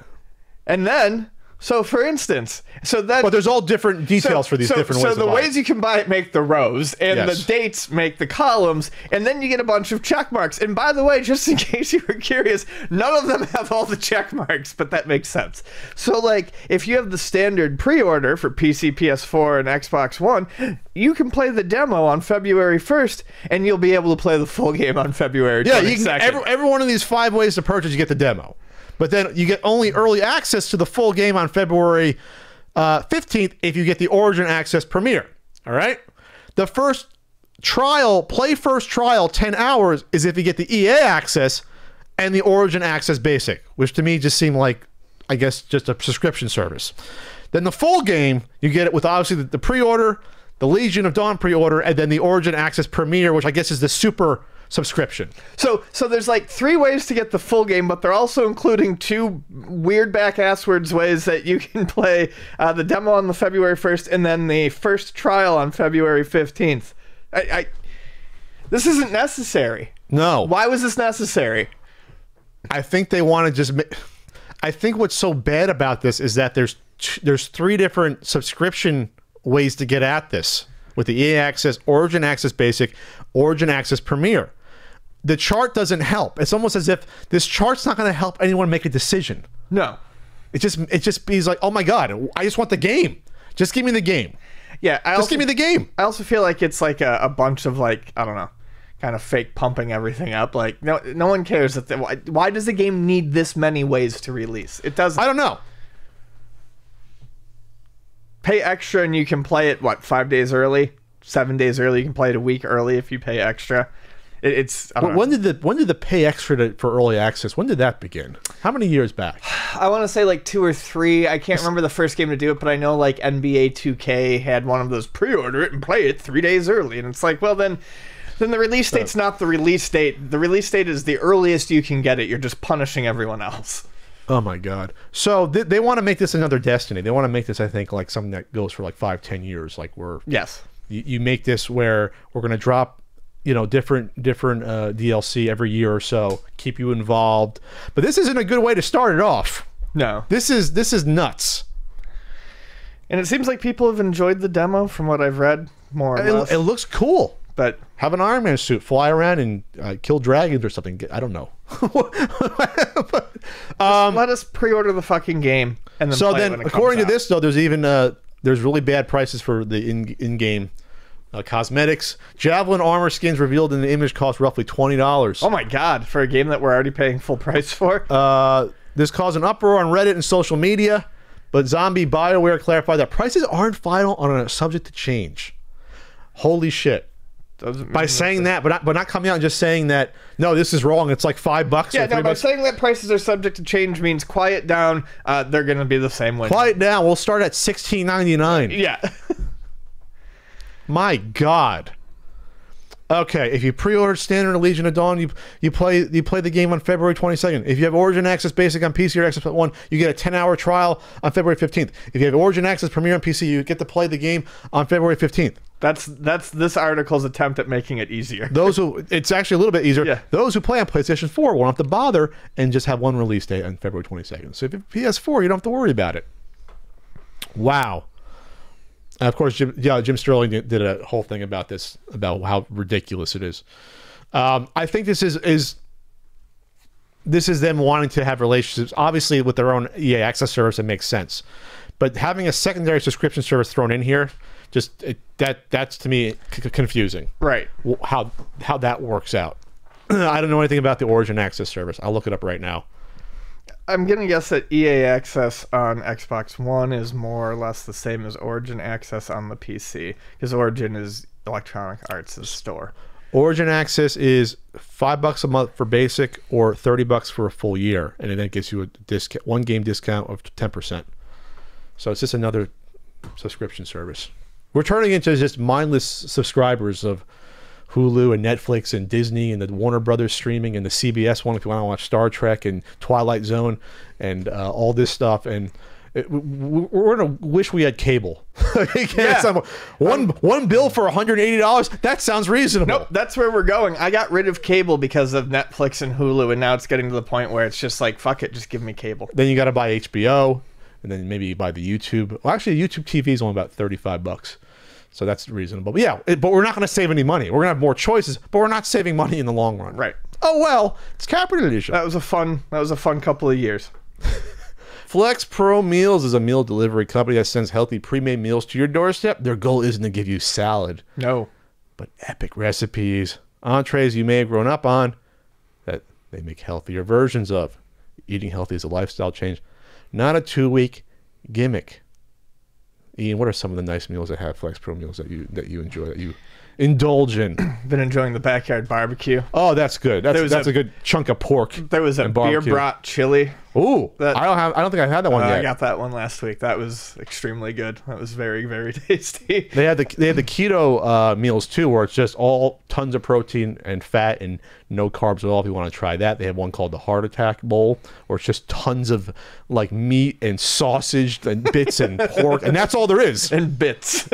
And then... So, for instance, but there's all different details for these different ways. So the ways you can buy it make the rows, and the dates make the columns, and then you get a bunch of check marks. And by the way, just in case you were curious, none of them have all the check marks, but that makes sense. So, like, if you have the standard pre-order for PC, PS4, and Xbox One, you can play the demo on February 1st, and you'll be able to play the full game on February 22nd. Yeah, you can, every one of these 5 ways to purchase, you get the demo. But then you get only early access to the full game on February 15th if you get the Origin Access Premiere. All right? The first trial, play first trial, 10 hours, is if you get the EA Access and the Origin Access Basic, which to me just seemed like, I guess, just a subscription service. Then the full game, you get it with obviously the pre-order, the Legion of Dawn pre-order, and then the Origin Access Premiere, which I guess is the super subscription. So there's like 3 ways to get the full game, but they're also including 2 weird back-asswards ways that you can play the demo on the February 1st and then the first trial on February 15th. This isn't necessary. No. Why was this necessary? I think they want to just... I think what's so bad about this is that there's 3 different subscription ways to get at this with the EA Access, Origin Access Basic, Origin Access Premiere. The chart doesn't help. It's almost as if this chart's not going to help anyone make a decision. No. It just be like, oh my God, I just want the game. Just give me the game. Yeah. Just give me the game. I also feel like it's like a bunch of like, I don't know, kind of fake pumping everything up. Like no one cares that. Why does the game need this many ways to release? It doesn't. I don't know. Pay extra and you can play it, what, 5 days early? 7 days early? You can play it a week early if you pay extra. It's... I don't know. When did the pay extra for early access, when did that begin? How many years back? I want to say like 2 or 3. I can't remember the first game to do it, but I know like NBA 2K had one of those pre-order it and play it 3 days early. And it's like, well, then the release date's not the release date. The release date is the earliest you can get it. You're just punishing everyone else. Oh my God. So they want to make this another Destiny. They want to make this, I think, like something that goes for like 5-10 years. Like yes, you make this where we're going to drop, different DLC every year or so, keep you involved. But this isn't a good way to start it off. No. This is nuts. And it seems like people have enjoyed the demo from what I've read, more or less. It looks cool. But have an Iron Man suit, fly around and kill dragons or something. I don't know. Let us pre-order the fucking game and then. So play then, it when it according comes to this, though, there's even there's really bad prices for the in-game cosmetics. Javelin armor skins revealed in the image cost roughly $20. Oh my God! For a game that we're already paying full price for. This caused an uproar on Reddit and social media, but Zombie BioWare clarified that prices aren't final and are subject to change. Holy shit. By saying that, but not coming out and just saying that, no, this is wrong. It's like $5. Yeah, no, by $3. saying that prices are subject to change means quiet down. They're going to be the same way. Quiet down. We'll start at $16.99. Yeah. My God. Okay, if you pre-ordered Standard or Legion of Dawn, you play the game on February 22nd. If you have Origin Access Basic on PC or Xbox One, you get a 10-hour trial on February 15th. If you have Origin Access Premiere on PC, you get to play the game on February 15th. That's this article's attempt at making it easier. It's actually a little bit easier. Yeah. Those who play on PlayStation 4 won't have to bother and just have one release date on February 22nd. So if you have PS4, you don't have to worry about it. Wow. And of course, Jim Sterling did a whole thing about this, about how ridiculous it is. I think this is them wanting to have relationships. Obviously, with their own EA Access service, it makes sense. But having a secondary subscription service thrown in here, that's to me confusing. Right. How that works out. I don't know anything about the Origin Access service. I'll look it up right now. I'm going to guess that EA Access on Xbox One is more or less the same as Origin Access on the PC, because Origin is Electronic Arts' store. Origin Access is $5 a month for basic or $30 for a full year, and it then gives you a discount, one game discount of 10%. So it's just another subscription service. We're turning into just mindless subscribers of Hulu and Netflix and Disney and the Warner Brothers streaming and the CBS one if you want to watch Star Trek and Twilight Zone and all this stuff. And we're gonna wish we had cable. Yeah. One bill for $180. That sounds reasonable. Nope, that's where we're going. I got rid of cable because of Netflix and Hulu, and now it's getting to the point where it's just like, fuck it, just give me cable. Then you got to buy HBO, and then maybe you buy the YouTube. Well, actually, YouTube TV is only about $35. So that's reasonable. But yeah, but we're not going to save any money. We're going to have more choices, but we're not saving money in the long run. Right. Oh well, it's capitalism. That was a fun couple of years. Flex Pro Meals is a meal delivery company that sends healthy pre-made meals to your doorstep. Their goal isn't to give you salad, No. but epic recipes, entrees you may have grown up on that they make healthier versions of. Eating healthy is a lifestyle change, not a 2-week gimmick. Ian, what are some of the nice meals that have Flex Pro Meals that you enjoy, that you indulge in? Been enjoying the backyard barbecue. Oh, that's good. That's a good chunk of pork. There was a beer brat chili. Ooh, I don't think I've had that one yet. I got that one last week. That was extremely good. That was very, very tasty. They had the keto meals too, where it's just all tons of protein and fat and no carbs at all. If you want to try that, they have one called the Heart Attack Bowl, where it's just tons of like meat and sausage and bits and pork, and that's all there is. And bits.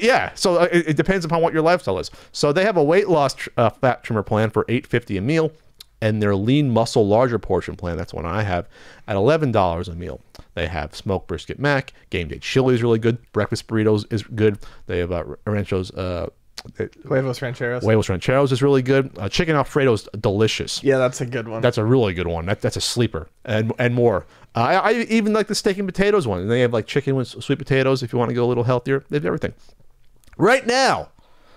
Yeah. So it depends upon what your lifestyle is. So they have a weight loss fat trimmer plan for $8.50 a meal. And their lean muscle larger portion plan, that's one I have, at $11 a meal. They have smoked brisket mac, game day chili is really good, breakfast burritos is good. They have Rancho's Huevos Rancheros. Huevos Rancheros is really good. Chicken Alfredo's delicious. Yeah, that's a good one. That's a really good one. That's a sleeper and more. I even like the steak and potatoes one. And they have like chicken with sweet potatoes if you want to go a little healthier. They have everything. Right now,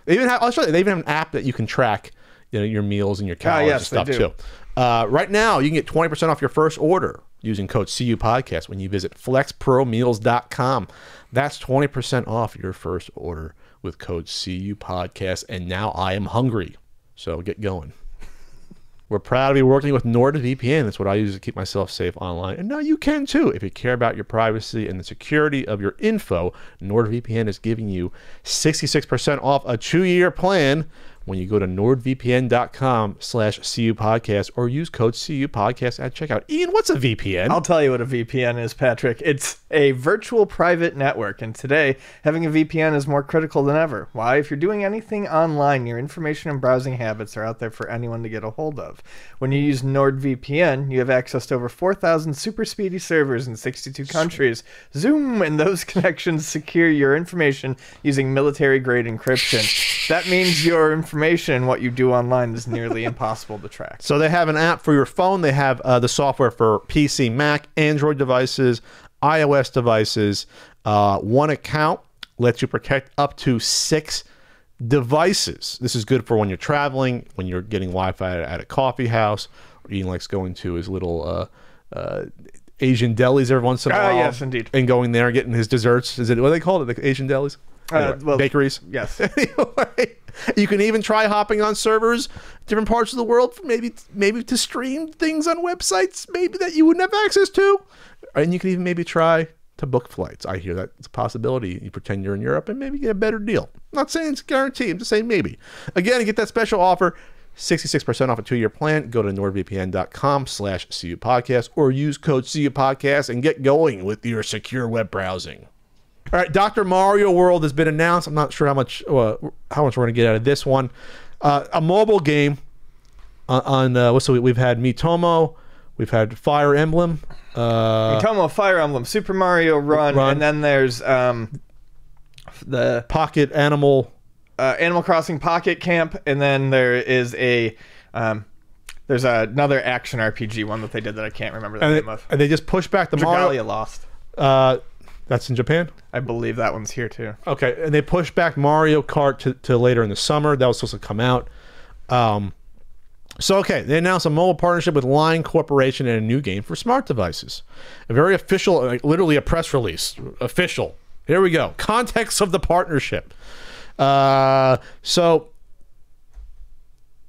they even have an app that you can track your meals and your calories and stuff too. Right now, you can get 20% off your first order using code CU Podcast when you visit flexpromeals.com. That's 20% off your first order with code CU Podcast. And now I am hungry, so get going. We're proud to be working with NordVPN. That's what I use to keep myself safe online. And now you can too. If you care about your privacy and the security of your info, NordVPN is giving you 66% off a 2-year plan when you go to nordvpn.com/CU Podcast or use code CU Podcast at checkout. Ian, what's a VPN? I'll tell you what a VPN is, Patrick. It's a virtual private network, and today, having a VPN is more critical than ever. Why? If you're doing anything online, your information and browsing habits are out there for anyone to get a hold of. When you use NordVPN, you have access to over 4,000 super speedy servers in 62 countries. Zoom, and those connections secure your information using military-grade encryption. That means your information and what you do online is nearly impossible to track. So they have an app for your phone. They have the software for PC, Mac, Android devices, iOS devices. One account lets you protect up to 6 devices. This is good for when you're traveling, when you're getting Wi-Fi at a coffee house, or Ian likes going to his little Asian delis every once in a while. Yes, indeed. And going there and getting his desserts. Is it what do they call it? The Asian delis? Anyway, bakeries. Yes. Anyway, you can even try hopping on servers, different parts of the world, for maybe to stream things on websites, maybe that you wouldn't have access to. And you can even maybe try to book flights. I hear that it's a possibility. You pretend you're in Europe and maybe get a better deal. I'm not saying it's guaranteed. I'm just saying maybe. Again, to get that special offer, 66% off a 2-year plan. Go to nordvpn.com/CU Podcast or use code CU Podcast and get going with your secure web browsing. All right, Dr. Mario World has been announced. I'm not sure how much we're going to get out of this one. A mobile game we've had Miitomo, we've had Fire Emblem, Miitomo, Fire Emblem, Super Mario Run, and then there's the Pocket Animal Crossing Pocket Camp, and then there is there's another action RPG one that they did that I can't remember the name of. And they just pushed back the Dragalia Lost. That's in Japan? I believe that one's here too. Okay, and they pushed back Mario Kart to later in the summer. That was supposed to come out. They announced a mobile partnership with Line Corporation and a new game for smart devices. A very official, literally a press release. Official. Here we go. Context of the partnership. So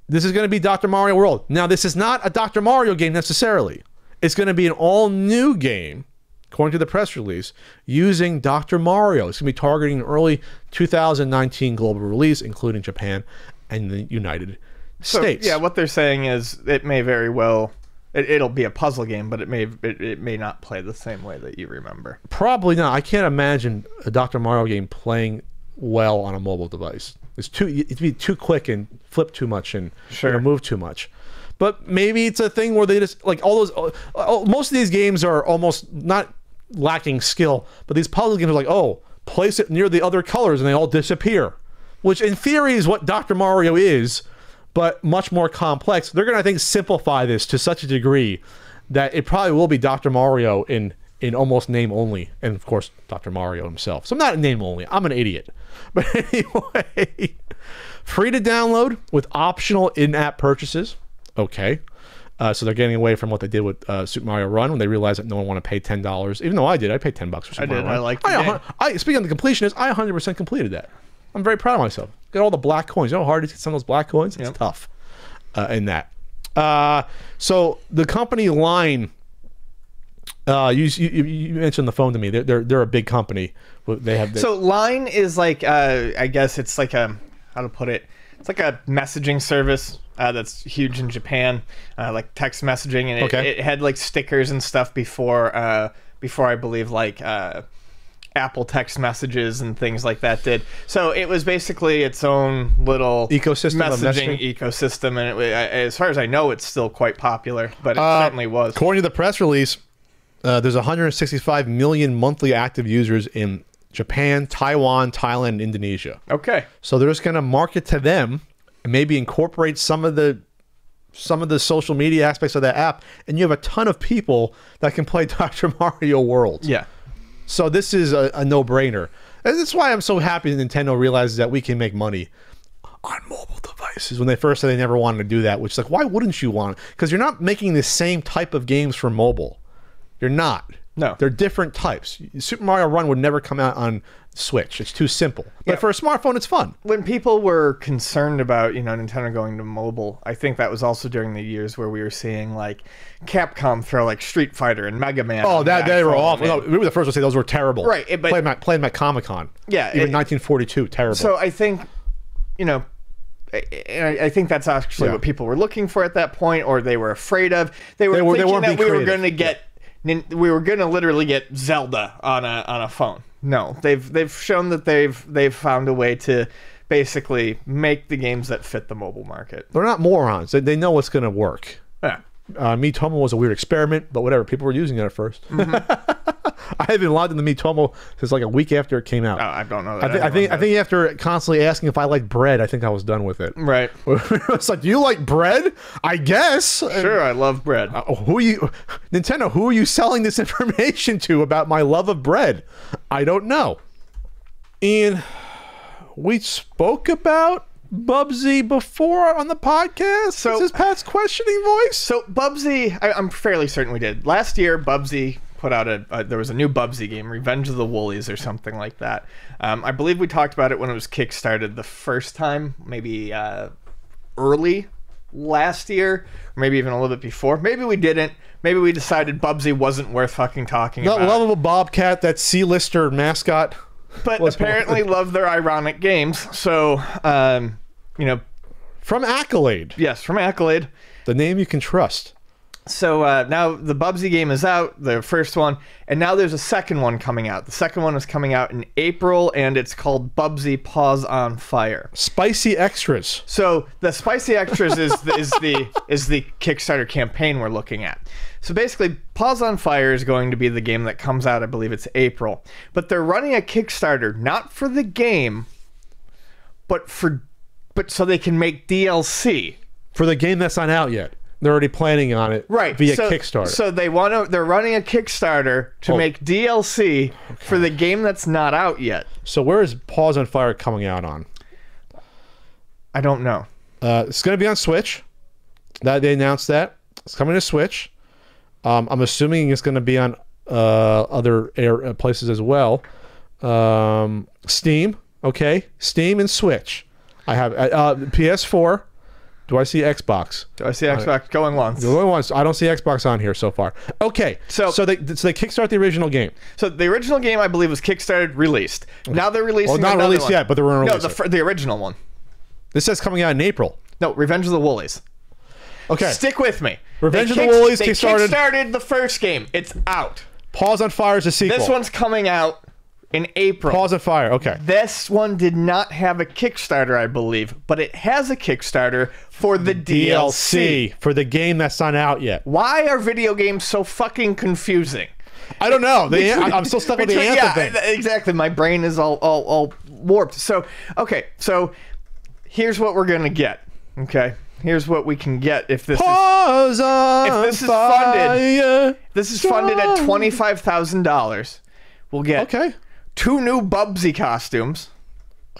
this is going to be Dr. Mario World. Now, this is not a Dr. Mario game necessarily. It's going to be an all-new game, according to the press release, using Dr. Mario. It's going to be targeting an early 2019 global release, including Japan and the United States. Yeah, what they're saying is it may very well... It'll be a puzzle game, but it may not play the same way that you remember. Probably not. I can't imagine a Dr. Mario game playing well on a mobile device. It'd be too quick and flip too much and move too much. But maybe it's a thing where they just like most of these games are almost not lacking skill, but these puzzle games are like, place it near the other colors and they all disappear, which in theory is what Dr. Mario is, but much more complex. They're going to, I think, simplify this to such a degree that it probably will be Dr. Mario in in almost name only, and of course Dr. Mario himself. So I'm not name only. I'm an idiot. But anyway, free to download with optional in-app purchases. Okay. So they're getting away from what they did with Super Mario Run when they realized that no one wanted to pay $10. Even though I did, I paid $10 for Super Mario Run. I liked it. Speaking of the completionist, I 100% completed that. I'm very proud of myself. Got all the black coins. You know how hard it is to get some of those black coins? It's tough in that. So the company Line, you mentioned the phone to me. They're a big company. So Line is like I guess it's like a, how to put it, it's like a messaging service that's huge in Japan, like text messaging, and it had like stickers and stuff before I believe like Apple text messages and things like that did. So it was basically its own little messaging ecosystem, and as far as I know, it's still quite popular, but it certainly was. According to the press release, there's 165 million monthly active users in Japan, Taiwan, Thailand, and Indonesia. Okay. So they're just going to market to them and maybe incorporate some of the social media aspects of that app, and you have a ton of people that can play Dr. Mario World. Yeah. So this is a no-brainer. And that's why I'm so happy that Nintendo realizes that we can make money on mobile devices. When they first said they never wanted to do that, which is like, why wouldn't you want to? Because you're not making the same type of games for mobile. You're not. No. They're different types. Super Mario Run would never come out on Switch. It's too simple. But for a smartphone, it's fun. When people were concerned about, Nintendo going to mobile, I think that was also during the years where we were seeing like Capcom throw like Street Fighter and Mega Man. Oh, they were awful. No, we were the first to say those were terrible. Right. But playing them at Comic-Con. Yeah. Even 1942, terrible. So I think, I think that's actually what people were looking for at that point, or they were afraid of. They were thinking that we were going to get... We were going to literally get Zelda on a phone. No, they've shown that they've found a way to basically make the games that fit the mobile market. They're not morons. They know what's going to work. Yeah. Miitomo was a weird experiment, but whatever. People were using it at first. I haven't logged into Miitomo since like a week after it came out. Oh, I don't know that. I think after constantly asking if I like bread, I think I was done with it. Right. It's like, do you like bread? I guess. Sure, I love bread. Nintendo, who are you selling this information to about my love of bread? I don't know. And we spoke about Bubsy before on the podcast. So this is Pat's questioning voice. So Bubsy, I'm fairly certain we did. Last year, Bubsy put out there was a new Bubsy game, Revenge of the Woolies or something like that. I believe we talked about it when it was kickstarted the first time, maybe early last year, or maybe even a little bit before. Maybe we didn't. Maybe we decided Bubsy wasn't worth fucking talking about. That lovable Bobcat, that C-lister mascot. But apparently love their ironic games. So, From Accolade. Yes, from Accolade. The name you can trust. So now the Bubsy game is out, the first one, and now there's a second one coming out. The second one is coming out in April, and it's called Bubsy Paws on Fire. Spicy Extras. So the Spicy Extras is the Kickstarter campaign we're looking at. So basically, Paws on Fire is going to be the game that comes out, I believe it's April. But they're running a Kickstarter, not for the game, but so they can make DLC. For the game that's not out yet. They're already planning on it via Kickstarter. So they're running a Kickstarter to make DLC for the game that's not out yet. So where is Paws on Fire coming out on? I don't know. It's going to be on Switch. They announced that. It's coming to Switch. I'm assuming it's going to be on other places as well. Steam. Okay. Steam and Switch. I have PS4. Do I see Xbox? Do I see Xbox going once? Going once. I don't see Xbox on here so far. Okay, so they kickstart the original game. So the original game, I believe, was kickstarted, released. Now they're releasing. Well, not released yet, but they're going to release the original one. This says coming out in April. No, Revenge of the Woolies. Okay, stick with me. Revenge of the Woolies They kickstarted the first game. It's out. Paws on Fire is a sequel. This one's coming out in April. Paws on Fire. Okay. This one did not have a Kickstarter, I believe, but it has a Kickstarter for the DLC for the game that's not out yet. Why are video games so fucking confusing? I don't know. I'm still stuck with the Anthem thing. Exactly. My brain is all warped. So, okay. So, here's what we're gonna get. Okay. Here's what we can get if this Pause on if this is fire. funded. This is funded at $25,000. We'll get Okay. 2 new Bubsy costumes.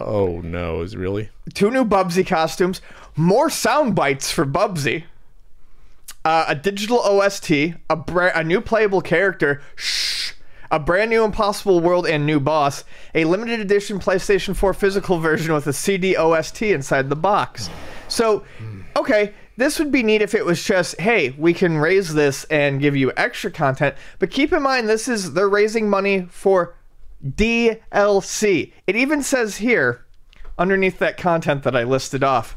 Oh no, is it really? 2 new Bubsy costumes. More sound bites for Bubsy. A digital OST. A new playable character. Shh. A brand new Impossible World and new boss. A limited edition PlayStation 4 physical version with a CD OST inside the box. So, okay, this would be neat if it was just, hey, we can raise this and give you extra content. But keep in mind, they're raising money for DLC. It even says here, underneath that content that I listed off,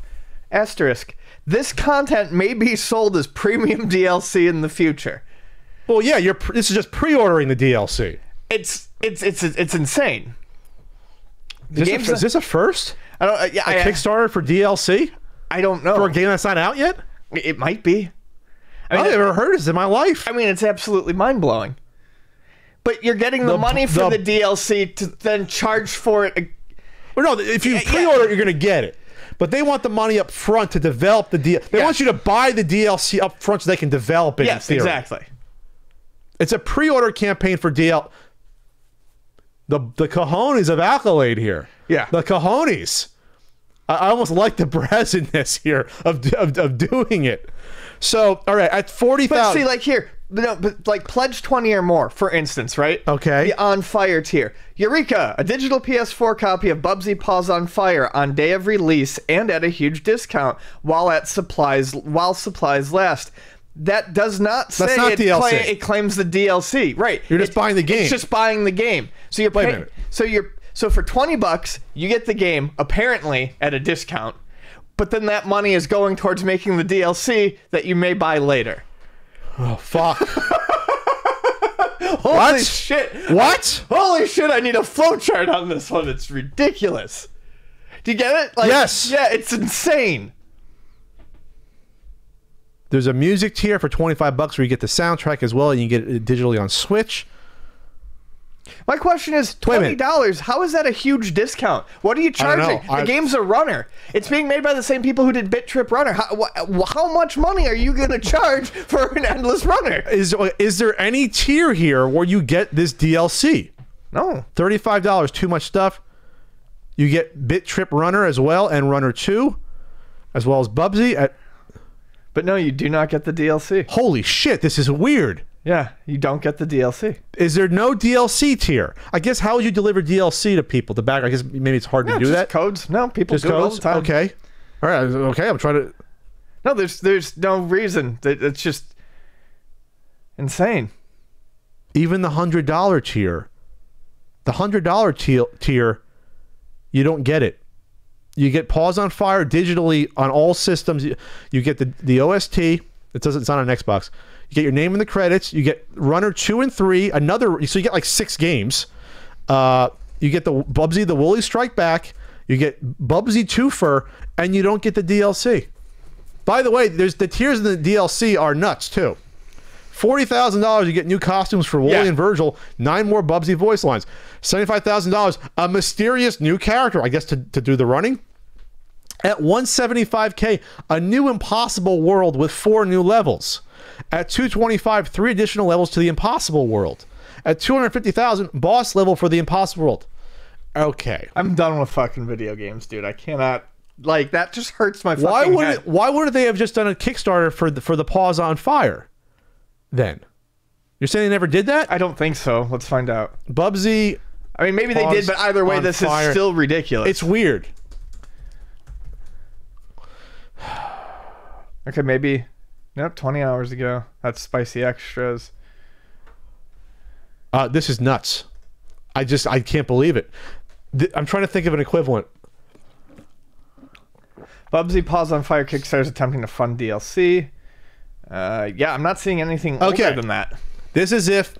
asterisk, this content may be sold as premium DLC in the future. Well, yeah, this is just pre-ordering the DLC. It's insane. Is this a first? I don't. Yeah, a Kickstarter for DLC I don't know. for a game that's not out yet? It might be. I mean, I've never heard this in my life. I mean, it's absolutely mind blowing. But you're getting the money for the DLC to then charge for it. Well, no, if you pre-order it, you're going to get it. But they want the money up front to develop the DLC. They want you to buy the DLC up front so they can develop it. Yes, in theory. exactly. It's a pre-order campaign for DL. The cojones of Accolade here. Yeah. The cojones. I almost like the brazenness here of doing it. So, all right, at 40,000. But see, like here, but like pledge 20 or more, for instance, right? Okay. The On Fire tier. Eureka! A digital PS4 copy of Bubsy Paws on Fire on day of release and at a huge discount while supplies last. That does not say That's not DLC. It claims the DLC, right? You're just buying the game. It's just buying the game. So you're Wait a paying. minute. So for $20, you get the game apparently at a discount, but then that money is going towards making the DLC that you may buy later. Oh, fuck. Holy shit! What? Holy shit! I need a flowchart on this one. It's ridiculous. Do you get it? Like, yes. Yeah, it's insane. There's a music tier for $25 where you get the soundtrack as well, and you get it digitally on Switch. My question is, $20, how is that a huge discount? What are you charging? The game's a runner. It's being made by the same people who did Bit Trip Runner. How much money are you going to charge for an endless runner? Is there any tier here where you get this DLC? No. $35, too much stuff. You get Bit Trip Runner as well, and Runner 2, as well as Bubsy. But no, you do not get the DLC. Holy shit, this is weird. Yeah, you don't get the DLC. Is there no DLC tier? I guess how would you deliver DLC to people? I guess maybe it's hard to do that. Codes. No, people just do codes? it all the time. Okay. All right. Okay, I'm trying to. No, there's no reason. It's just insane. Even the $100 tier, tier, you don't get it. You get Paws on Fire digitally on all systems. You get the OST. It's not on Xbox. You get your name in the credits. You get Runner 2 and 3. So you get like 6 games. You get the Bubsy the Woolly Strike Back. You get Bubsy Twofer, and you don't get the DLC. By the way, the tiers in the DLC are nuts too. $40,000, you get new costumes for Wooly and Virgil, 9 more Bubsy voice lines. $75,000, a mysterious new character, I guess, to do the running. At $175K, a new Impossible World with 4 new levels. At $225, 3 additional levels to the Impossible World. At $250,000, boss level for the Impossible World. Okay. I'm done with fucking video games, dude. I cannot. Like, that just hurts my fucking head. Why wouldn't they have just done a Kickstarter for the Paws on Fire? Then you're saying they never did that? I don't think so. Let's find out. Bubsy. I mean, maybe they did, but either way, this is still ridiculous. It's weird. Okay, maybe. Nope, 20 hours ago. That's Spicy Extras. This is nuts. I can't believe it. I'm trying to think of an equivalent. Bubsy Paws on Fire Kickstarter is attempting to fund DLC. Yeah, I'm not seeing anything older than that. This is if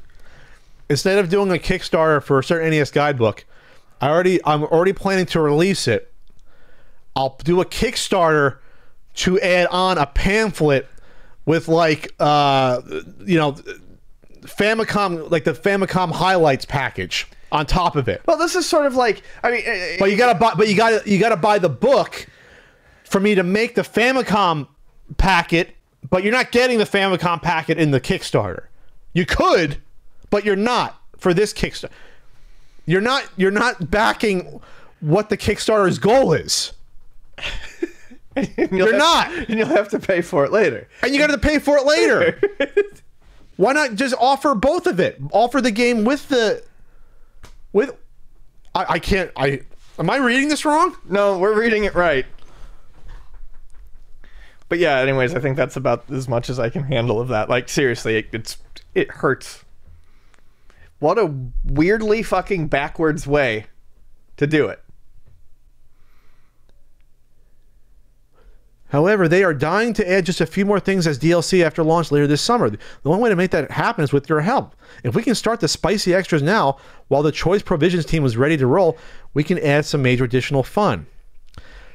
instead of doing a Kickstarter for a certain NES guidebook, I'm already planning to release it. I'll do a Kickstarter to add on a pamphlet with like Famicom, like the Famicom highlights package on top of it. Well, this is sort of like, I mean, but you gotta buy the book for me to make the Famicom packet, but you're not getting the Famicom packet in the Kickstarter. You could, but you're not for this Kickstarter. You're not backing what the Kickstarter's goal is. You're not. And you'll have to pay for it later. And you got to pay for it later. Why not just offer both of it? Offer the game with the... I can't... Am I reading this wrong? No, we're reading it right. But yeah, anyways, I think that's about as much as I can handle of that. Like, seriously, it hurts. What a weirdly fucking backwards way to do it. However, they are dying to add just a few more things as DLC after launch later this summer. The only way to make that happen is with your help. If we can start the spicy extras now, while the Choice Provisions team is ready to roll, we can add some major additional fun.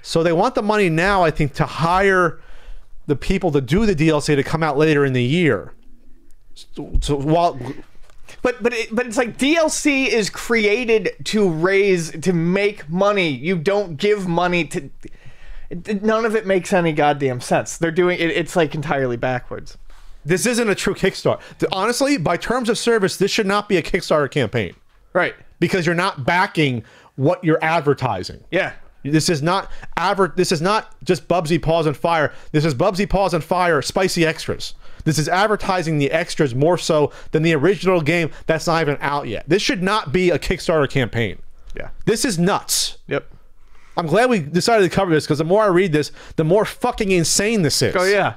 So they want the money now, I think, to hire the people to do the DLC to come out later in the year. So while... But it's like DLC is created to make money. You don't give money to... None of it makes any goddamn sense. They're doing it. It's like entirely backwards. This isn't a true Kickstarter. Honestly, by terms of service, this should not be a Kickstarter campaign. Right. Because you're not backing what you're advertising. Yeah. This is not just Bubsy Paws on Fire. This is Bubsy Paws on Fire spicy extras. This is advertising the extras more so than the original game that's not even out yet. This should not be a Kickstarter campaign. Yeah. This is nuts. Yep. I'm glad we decided to cover this because the more I read this, the more fucking insane this is. Oh, yeah.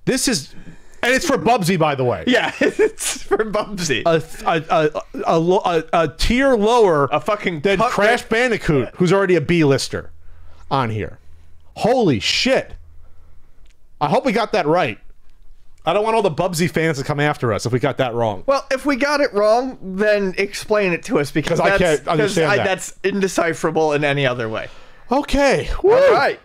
This is... And it's for Bubsy, by the way. Yeah, it's for Bubsy. A tier lower a fucking than Crash Bandicoot, who's already a B-lister on here. Holy shit. I hope we got that right. I don't want all the Bubsy fans to come after us if we got that wrong. Well, if we got it wrong, then explain it to us because I can't understand that. That's indecipherable in any other way. Okay. Woo. All right.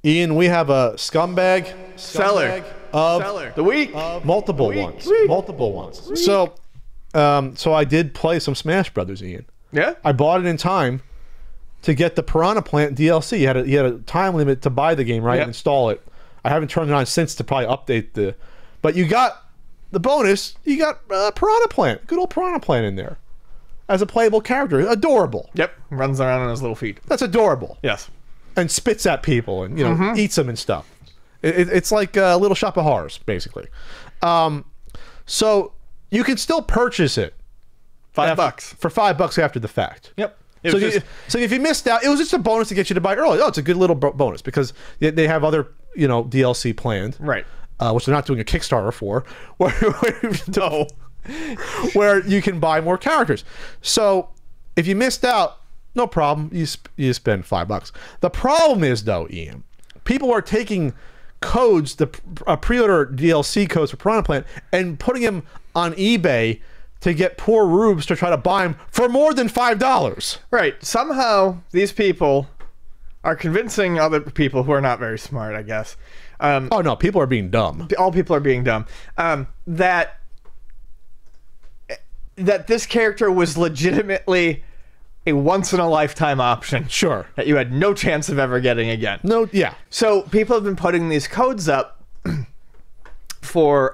Ian, we have a scumbag seller of the week. Multiple ones. Multiple ones. So I did play some Smash Brothers, Ian. Yeah? I bought it in time to get the Piranha Plant DLC. You had a time limit to buy the game, right? Yep. And install it. I haven't turned it on since to probably update the... But you got the bonus. You got Piranha Plant. Good old Piranha Plant in there. As a playable character. Adorable. Yep. Runs around on his little feet. That's adorable. Yes. And spits at people and, you know, eats them and stuff. It's like a Little Shop of Horrors, basically. So you can still purchase it. $5. For $5 after the fact. Yep. So if you missed out, it was just a bonus to get you to buy early. Oh, it's a good little bonus because they have other, you know, DLC planned. Right. Which they're not doing a Kickstarter for. Where you can buy more characters. So if you missed out, no problem. You spend $5. The problem is, though, Ian, people are taking codes, the pre-order DLC codes for Piranha Plant, and putting them on eBay to get poor rubes to try to buy them for more than $5. Right. Somehow these people are convincing other people who are not very smart, I guess. Oh no, people are being dumb. All people are being dumb. That this character was legitimately a once-in-a-lifetime option. Sure. That you had no chance of ever getting again. No, yeah. So people have been putting these codes up for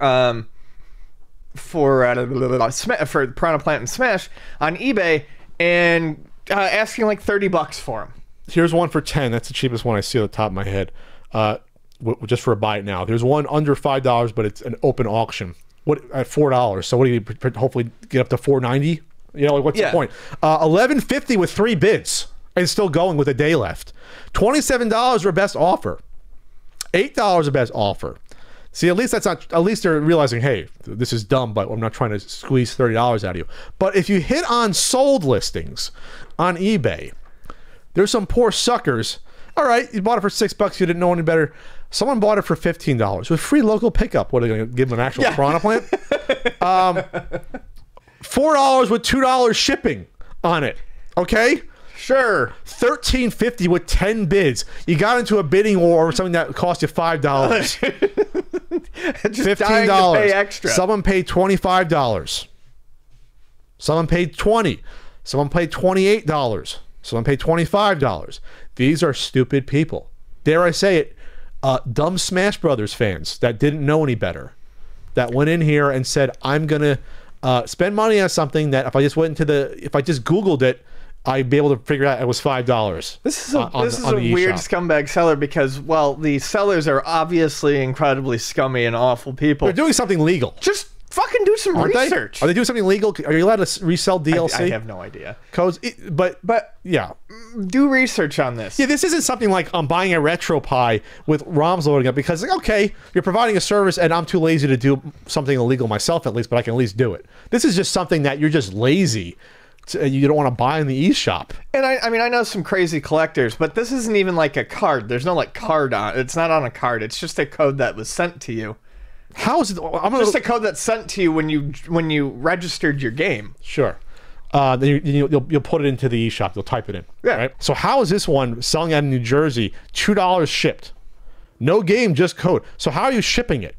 Piranha Plant and Smash on eBay and asking like $30 for them. Here's one for 10. That's the cheapest one I see on the top of my head. Just for a buy it now. There's one under $5, but it's an open auction. At $4? So what do you hopefully get up to $4.90? You know, like what's the point? $11.50 with 3 bids and still going with a day left. $27 or best offer. $8 or best offer. See, at least that's not. At least they're realizing, hey, this is dumb, but I'm not trying to squeeze $30 out of you. But if you hit on sold listings on eBay, there's some poor suckers. All right, you bought it for $6. You didn't know any better. Someone bought it for $15 with free local pickup. What are they going to give them an actual Piranha Plant? $4 with $2 shipping on it. Okay. Sure. $13.50 with 10 bids. You got into a bidding war with something that cost you $5. $15. Pay extra. Someone paid $25. Someone paid $20. Someone paid $28. Someone paid $25. These are stupid people. Dare I say it, dumb Smash Brothers fans that didn't know any better, that went in here and said, I'm going to spend money on something that if I just Googled it, I'd be able to figure out it was $5. This is a weird scumbag seller because, well, the sellers are obviously incredibly scummy and awful people. They're doing something legal. Just fucking do some research. Are they doing something legal? Are you allowed to resell DLC? I have no idea. Codes, but yeah. Do research on this. Yeah, this isn't something like I'm buying a RetroPie with ROMs loading up because, like, okay, you're providing a service and I'm too lazy to do something illegal myself at least, but I can at least do it. This is just something that you're just lazy. You don't want to buy in the eShop. And I mean, I know some crazy collectors, but this isn't even like a card. There's no like card on. It's not on a card. It's just a code that was sent to you. How is it? Just a code that's sent to you when you registered your game. Sure. Then you'll put it into the eShop. You'll type it in. Yeah. Right? So how is this one selling out in New Jersey? $2 shipped. No game, just code. So how are you shipping it?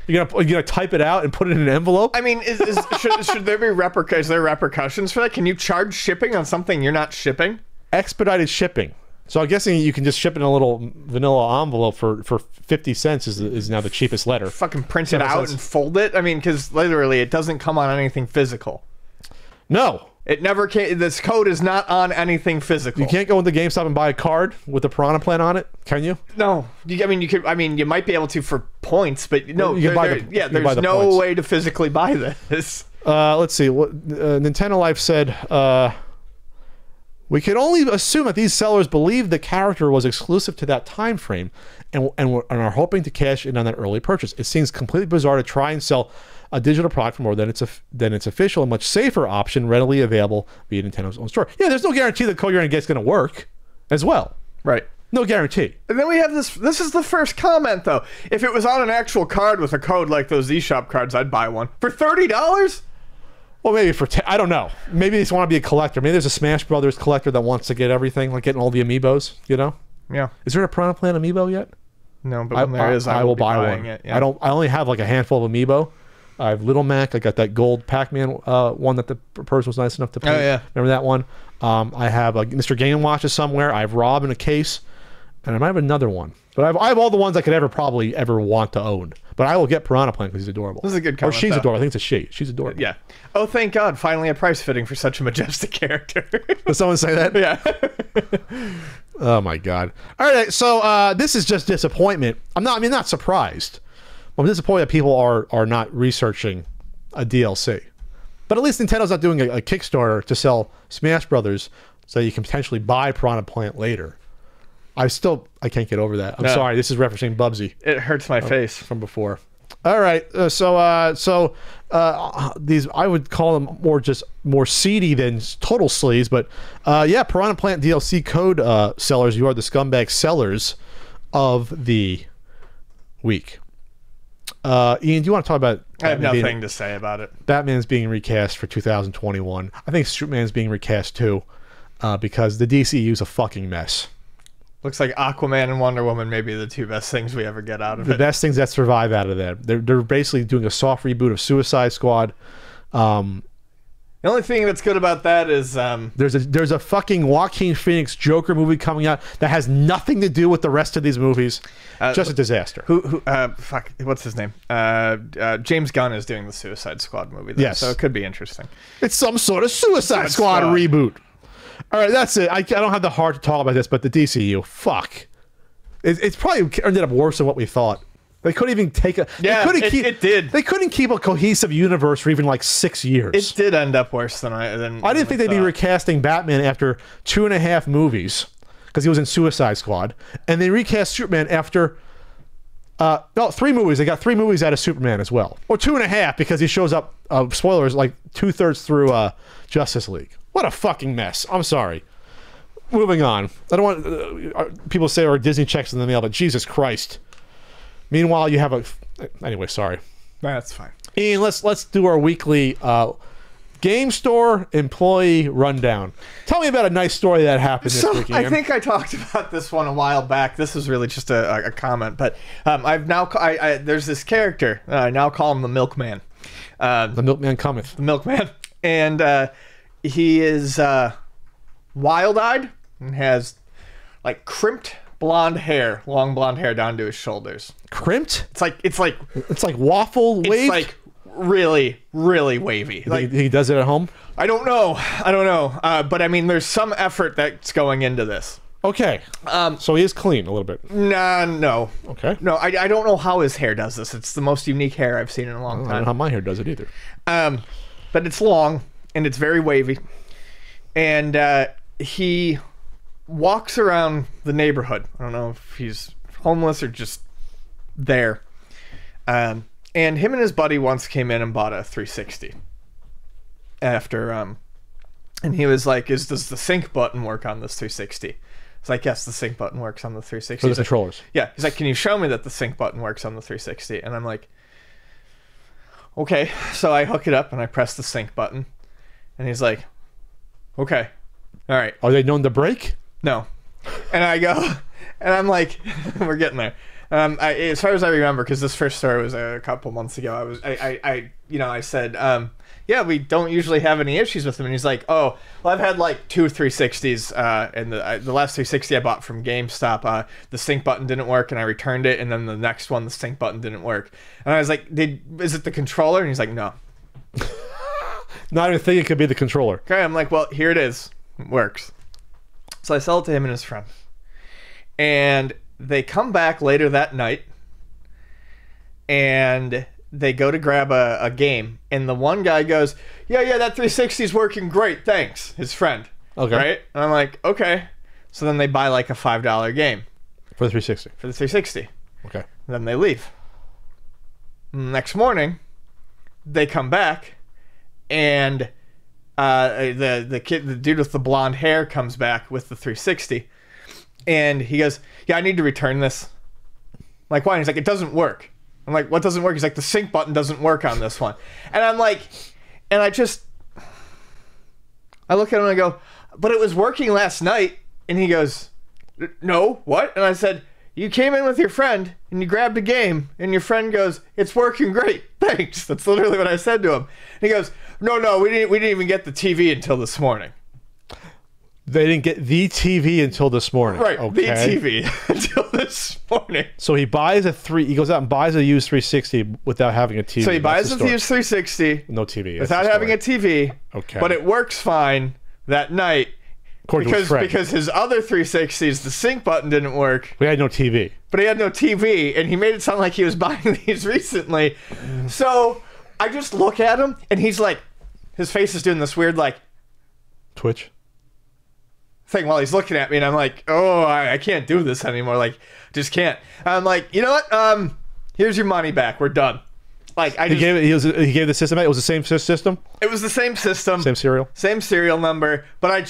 You're gonna type it out and put it in an envelope? I mean, should there be repercussions? Is there repercussions for that? Can you charge shipping on something you're not shipping? Expedited shipping. So I'm guessing you can just ship in a little vanilla envelope for 50 cents is now the cheapest letter. Fucking print it out and fold it? I mean, because literally it doesn't come on anything physical. No. It never came. This code is not on anything physical. You can't go into GameStop and buy a card with the Piranha Plant on it, can you? No. I mean, you could. I mean, you might be able to for points, but no. You can buy there's no points. way to physically buy this. Let's see. What Nintendo Life said. We can only assume that these sellers believe the character was exclusive to that time frame and are hoping to cash in on that early purchase. It seems completely bizarre to try and sell a digital product for more than its official and much safer option readily available via Nintendo's own store. Yeah, there's no guarantee the code you're going to get is going to work as well. Right. No guarantee. And then we have this. This is the first comment, though. If it was on an actual card with a code like those eShop cards, I'd buy one. For $30? Well, maybe for I don't know. Maybe they just want to be a collector. Maybe there's a Smash Brothers collector that wants to get everything, like getting all the amiibos. You know? Yeah. Is there a Piranha Plant amiibo yet? No, but when there is, I will buy one. It, yeah. I only have like a handful of amiibo. I have Little Mac. I got that gold Pac-Man one that the person was nice enough to pay. Oh yeah. Remember that one? I have Mr. Game Watches somewhere. I have Rob in a case, and I might have another one. But I have all the ones I could probably ever want to own. But I will get Piranha Plant because he's adorable. This is a good comment. Or she's though. adorable. I think it's a she. She's adorable. Yeah. Oh, thank God! Finally, a price fitting for such a majestic character. Did someone say that? Yeah. Oh my God! All right, so this is just disappointment. not surprised. I'm disappointed that people are not researching a DLC. But at least Nintendo's not doing a Kickstarter to sell Smash Brothers, so you can potentially buy Piranha Plant later. I can't get over that. I'm sorry. This is referencing Bubsy. It hurts my face from before. All right, so these I would call them more seedy than total sleaze, but yeah, Piranha Plant DLC code sellers, you are the scumbag sellers of the week. Ian, do you want to talk about? I have nothing to say about it. Batman's being recast for 2021. I think Superman's being recast too, because the DCU's a fucking mess. Looks like Aquaman and Wonder Woman may be the two best things we ever get out of it. The best things that survive out of that. They're basically doing a soft reboot of Suicide Squad. The only thing that's good about that is there's a fucking Joaquin Phoenix Joker movie coming out that has nothing to do with the rest of these movies. Just a disaster. Fuck, what's his name? James Gunn is doing the Suicide Squad movie. Though, yes, so it could be interesting. It's some sort of Suicide Squad reboot. All right, that's it. I don't have the heart to talk about this, but the DCU, fuck. It's probably ended up worse than what we thought. They couldn't even take a... Yeah, it did. They couldn't keep a cohesive universe for even like 6 years. It did end up worse than I didn't think they'd be recasting Batman after 2.5 movies, because he was in Suicide Squad. And they recast Superman after... 3 movies. They got 3 movies out of Superman as well. Or 2.5, because he shows up, spoilers, like 2/3 through Justice League. What a fucking mess. I'm sorry. Moving on. I don't want people say our Disney checks in the mail, but Jesus Christ. Meanwhile, you have a... Anyway, sorry. That's fine. Ian, let's do our weekly game store employee rundown. Tell me about a nice story that happened this week, Ian. I think I talked about this one a while back. This is really just a comment, but I've now... there's this character. I now call him the Milkman. The Milkman cometh. The Milkman. And... he is wild-eyed and has like crimped blonde hair, long blonde hair down to his shoulders. Crimped? It's like waffle wave. It's like really, really wavy. Like he does it at home. I don't know. But I mean, there's some effort that's going into this. Okay. So he is clean a little bit. Nah, no. Okay. No, I don't know how his hair does this. It's the most unique hair I've seen in a long time. I don't know how my hair does it either. But it's long and it's very wavy. And he walks around the neighborhood. I don't know if he's homeless or just there. And him and his buddy once came in and bought a 360. After, and he was like, does the sync button work on this 360? It's like, yes, the sync button works on the 360. For the controllers. Yeah. He's like, can you show me that the sync button works on the 360? And I'm like, okay. So I hook it up and I press the sync button. And he's like, okay. All right. Are they known to break? No. And I go, and I'm like, we're getting there. As far as I remember, because this first story was a couple months ago, I said, yeah, we don't usually have any issues with them. And he's like, oh, well, I've had like 2 360s, and the last 360 I bought from GameStop, the sync button didn't work, and I returned it, and then the next one, the sync button didn't work. And I was like, is it the controller? And he's like, no. Not even think it could be the controller. Okay, I'm like, well, here it is. It works. So I sell it to him and his friend. And they come back later that night, and they go to grab a game, and the one guy goes, yeah, that 360 is working great, thanks, his friend. Okay. Right? And I'm like, okay. So then they buy like a $5 game. For the 360. For the 360. Okay. And then they leave. Next morning, they come back, and the dude with the blonde hair comes back with the 360, and he goes, yeah, I need to return this. I'm like, why? And he's like, it doesn't work. I'm like, what doesn't work? He's like, the sync button doesn't work on this one. And I'm like, and I look at him and I go, but it was working last night. And he goes, no, what? And I said, you came in with your friend and you grabbed a game, and your friend goes, it's working great, thanks. That's literally what I said to him. And he goes, no, we didn't even get the TV until this morning. They didn't get the TV until this morning. Right, okay. the TV until this morning. So he goes out and buys a used 360 without having a TV. So he buys a used 360. No TV. Without having a TV. Okay. But it works fine that night. Because his other 360s, the sync button didn't work. We had no TV. But he had no TV, and he made it sound like he was buying these recently. So I just look at him, and he's like, his face is doing this weird, like, Twitch thing while he's looking at me, and I'm like, oh, I can't do this anymore. Like, just can't. I'm like, you know what? Here's your money back. We're done. Like, he gave the system. It was the same system. It was the same system. Same serial number. But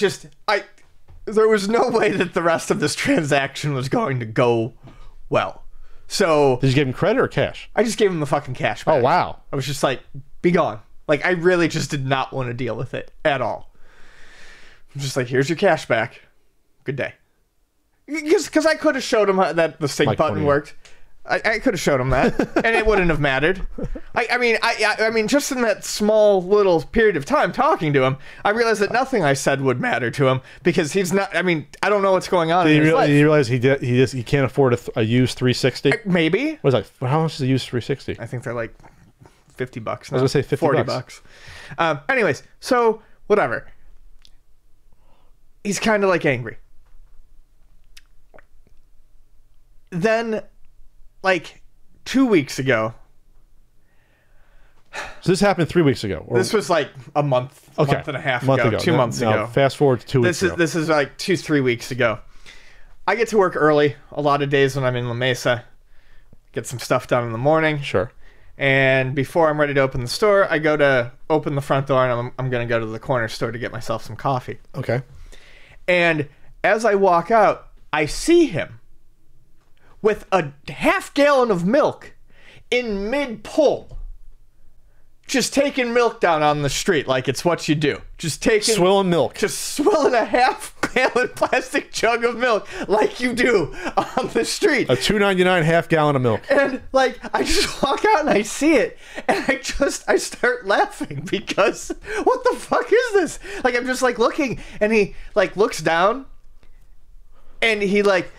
there was no way that the rest of this transaction was going to go well. So did you give him credit or cash? I just gave him the fucking cash back. Oh wow! I was just like, be gone. Like, I really just did not want to deal with it at all. I'm just like, here's your cash back. Good day. Because I could have showed him that the sync button worked. I could have showed him that, and it wouldn't have mattered. I mean, just in that small little period of time talking to him, I realized that nothing I said would matter to him, because he's not. I mean, I don't know what's going on in his life. Did you realize he can't afford a used 360? Maybe. What is that? How much is a used 360? I think they're like $50 now. I was gonna say 50 $40. Anyways, so whatever. He's kind of like angry. Then, like 2 weeks ago. So this happened 3 weeks ago. This was like a month and a half ago. 2 months ago. Fast forward to 2 weeks ago. This is like 3 weeks ago. I get to work early a lot of days when I'm in La Mesa. Get some stuff done in the morning. Sure. And before I'm ready to open the store, I go to open the front door, and I'm going to go to the corner store to get myself some coffee. Okay. And as I walk out, I see him with a half gallon of milk in mid-pull. Just taking milk down on the street like it's what you do. Just taking... Swilling milk. Just swilling a half 2-gallon plastic jug of milk like you do on the street. A $2.99 half gallon of milk. And like I just walk out and I see it and I start laughing because what the fuck is this? Like I'm just like looking and he like looks down and he's like,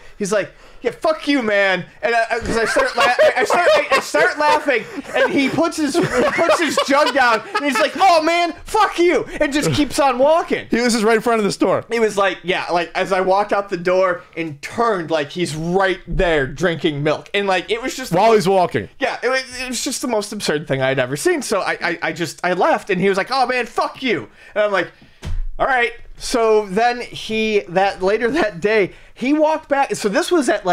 yeah, fuck you, man. And because I start laughing, and he puts his jug down, and he's like, oh man, fuck you, and just keeps on walking. He was just right in front of the store. He was like, yeah, like as I walked out the door and turned, like he's right there drinking milk, and like it was just while he's walking. Yeah, it was just the most absurd thing I'd ever seen. So I left, and he was like, oh man, fuck you, and I'm like, all right. So then later that day, he walked back. So this was at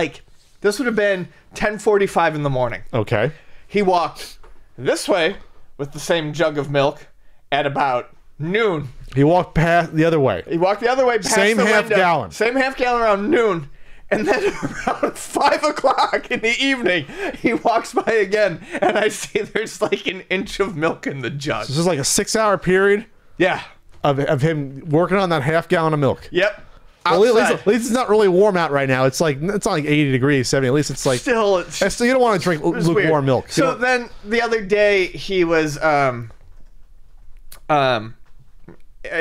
this would have been 10:45 in the morning. Okay. He walked this way with the same jug of milk at about noon. He walked past the other way. He walked the other way past same the half window, gallon. Same half gallon around noon. And then around 5 o'clock in the evening, he walks by again, and I see there's like an inch of milk in the jug. So this is like a 6-hour period. Yeah. Of him working on that half gallon of milk. Yep. Well, at least it's not really warm out right now. It's not like 80 degrees, 70. At least it's like still you don't want to drink lukewarm milk. So then the other day he was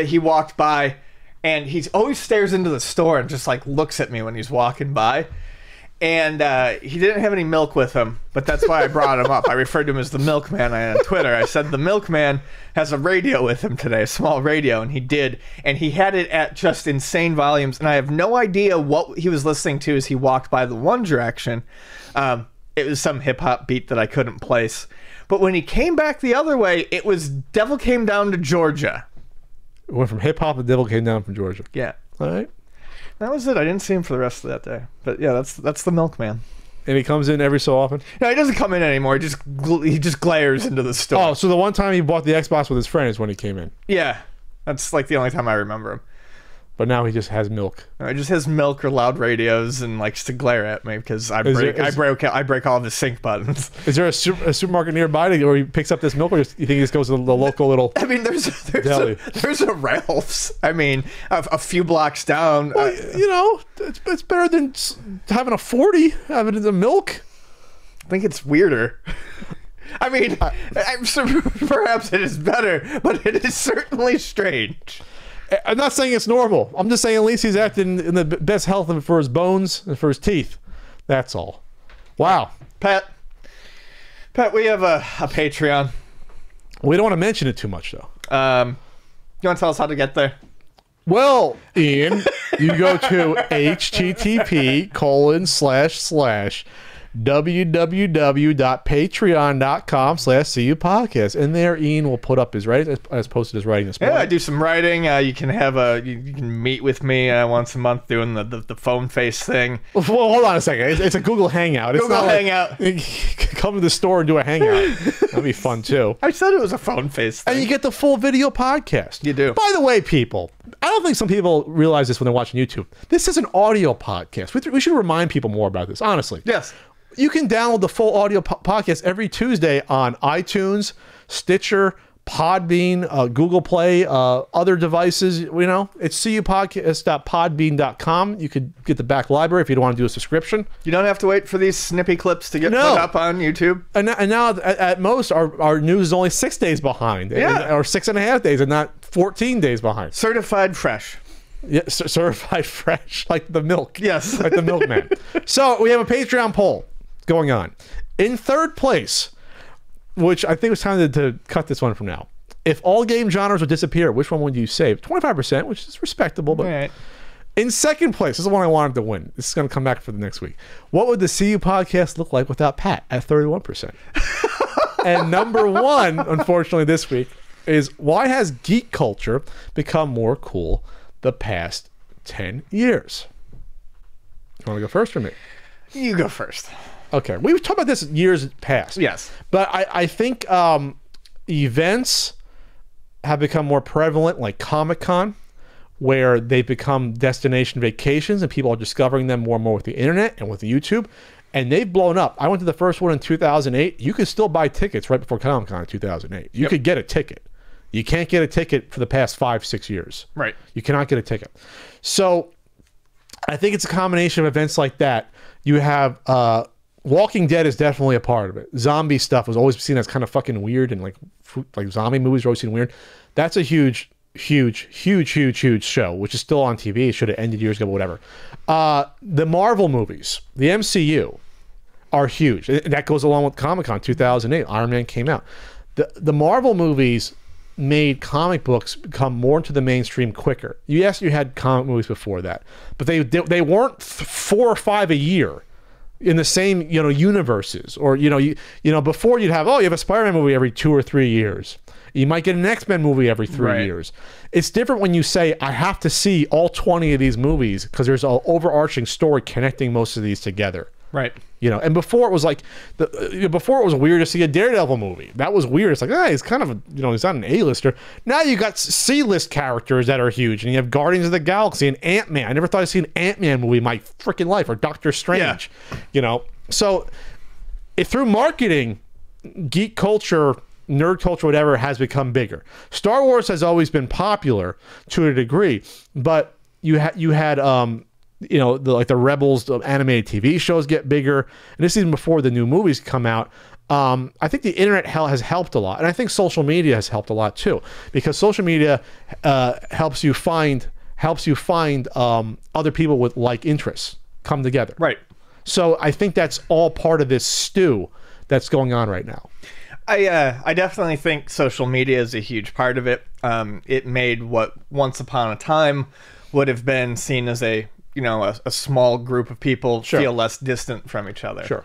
he walked by and he always stares into the store and just like looks at me when he's walking by. And he didn't have any milk with him, but that's why I brought him up. I referred to him as the milkman on Twitter. I said the milkman has a radio with him today, a small radio, and he did. And he had it at just insane volumes, and I have no idea what he was listening to as he walked by the One Direction. It was some hip-hop beat that I couldn't place. But when he came back the other way, it was Devil Came Down to Georgia. It went from hip-hop to Devil Came Down from Georgia. Yeah. All right. That was it. I didn't see him for the rest of that day. But yeah, that's the milkman. And he comes in every so often? No, he doesn't come in anymore. He just glares into the store. Oh, so the one time he bought the Xbox with his friend is when he came in. Yeah. That's like the only time I remember him. But now he just has milk. He just has milk or loud radios and likes to glare at me because I break all of his sync buttons. Is there a supermarket nearby where he picks up this milk, or you think he just goes to the local little? I mean, there's a Ralph's. I mean, a few blocks down. Well, it's better than having a 40, having the milk. I think it's weirder. I mean, perhaps it is better, but it is certainly strange. I'm not saying it's normal. I'm just saying at least he's acting in the best health for his bones and for his teeth. That's all. Wow. Pat, we have a Patreon. We don't want to mention it too much, though. You want to tell us how to get there? Well, Ian, you go to http://www.patreon.com/cupodcast, and there Ian will put up his writing. As posted his writing this morning. Yeah, I do some writing. You can meet with me once a month doing the phone face thing. Well, hold on a second. It's a Google Hangout. It's Google Hangout. Come to the store and do a hangout. That'd be fun too. I said it was a phone face thing. And you get the full video podcast. You do. By the way, people, I don't think some people realize this when they're watching YouTube. This is an audio podcast. We should remind people more about this, honestly. Yes. You can download the full audio podcast every Tuesday on iTunes, Stitcher, Podbean, Google Play, other devices. It's cupodcast.podbean.com. You could get the back library if you don't want to do a subscription. You don't have to wait for these snippy clips to get put up on YouTube. And now at most, our news is only 6 days behind. Yeah. Or 6.5 days and not 14 days behind. Certified fresh. Yeah, certified fresh, like the milk. Yes. Like the milkman. So we have a Patreon poll going on. In third place, which I think it's time to cut this one from now. If all game genres would disappear, which one would you save? 25%, which is respectable. But right. In second place, this is the one I wanted to win. This is going to come back for the next week. What would the CU podcast look like without Pat at 31%? And number one, unfortunately, this week is why has geek culture become more cool the past 10 years? You want to go first or me? You go first. Okay. We've talked about this years past. Yes. But I think events have become more prevalent, like Comic-Con, where they've become destination vacations and people are discovering them more and more with the internet and with YouTube. And they've blown up. I went to the first one in 2008. You could still buy tickets right before Comic-Con in 2008. You could get a ticket. You can't get a ticket for the past 5-6 years. Right. You cannot get a ticket. So I think it's a combination of events like that. You have Walking Dead is definitely a part of it. Zombie stuff was always seen as kind of fucking weird, and like zombie movies are always seen weird. That's a huge show, which is still on TV. It should have ended years ago, but whatever. The Marvel movies, the MCU, are huge. That goes along with Comic-Con 2008. Iron Man came out. The Marvel movies made comic books become more into the mainstream quicker. Yes, you had comic movies before that, but they weren't 4 or 5 a year in the same universes. Or before you have a Spider-Man movie every 2 or 3 years. You might get an X-Men movie every 3 years. It's different when you say, I have to see all 20 of these movies because there's an overarching story connecting most of these together. Right. And before it was like, before it was weird to see a Daredevil movie. That was weird. It's like, he's kind of, he's not an A-lister. Now you got C-list characters that are huge, and you have Guardians of the Galaxy and Ant-Man. I never thought I'd seen an Ant-Man movie in my freaking life, or Doctor Strange. Yeah. So through marketing, geek culture, nerd culture, whatever, has become bigger. Star Wars has always been popular to a degree, but you had the Rebels, the animated TV shows get bigger, and this is even before the new movies come out. I think the internet has helped a lot, and I think social media has helped a lot too, because social media helps you find other people with like interests come together. Right. So I think that's all part of this stew that's going on right now. I definitely think social media is a huge part of it. It made what once upon a time would have been seen as a small group of people feel less distant from each other. Sure.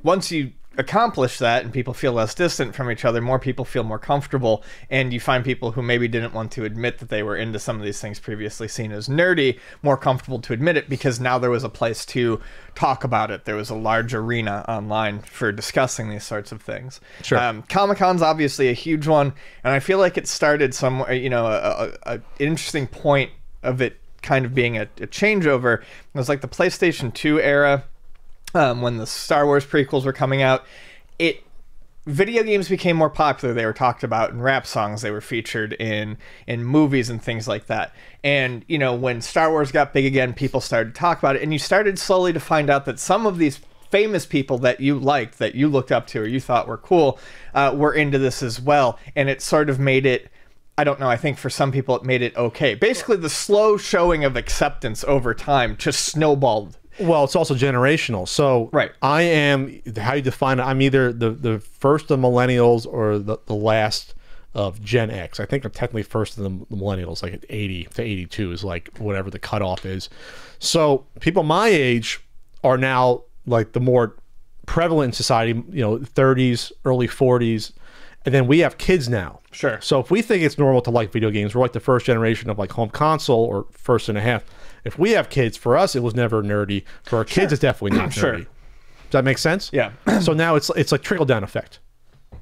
Once you accomplish that and people feel less distant from each other, more people feel more comfortable, and you find people who maybe didn't want to admit that they were into some of these things previously seen as nerdy more comfortable to admit it, because now there was a place to talk about it. There was a large arena online for discussing these sorts of things. Sure. Comic-Con's obviously a huge one, and I feel like it started somewhere, a interesting point of it kind of being a changeover. It was like the PlayStation 2 era, when the Star Wars prequels were coming out. Video games became more popular. They were talked about in rap songs. They were featured in movies and things like that. And, when Star Wars got big again, people started to talk about it. And you started slowly to find out that some of these famous people that you liked, that you looked up to, or you thought were cool, were into this as well. And it sort of made it, I don't know, I think for some people it made it okay. Basically, the slow showing of acceptance over time just snowballed. Well, it's also generational. So right. I am, how you define it, I'm either the first of millennials or the last of Gen X. I think I'm technically first of the millennials, like at 80 to 82 is like whatever the cutoff is. So people my age are now like the more prevalent in society, 30s, early 40s. And then we have kids now. Sure. So if we think it's normal to like video games, we're like the first generation of like home console, or first and a half. If we have kids, for us, it was never nerdy. For our kids, it's definitely not nerdy. Sure. Does that make sense? Yeah. So now it's like trickle-down effect.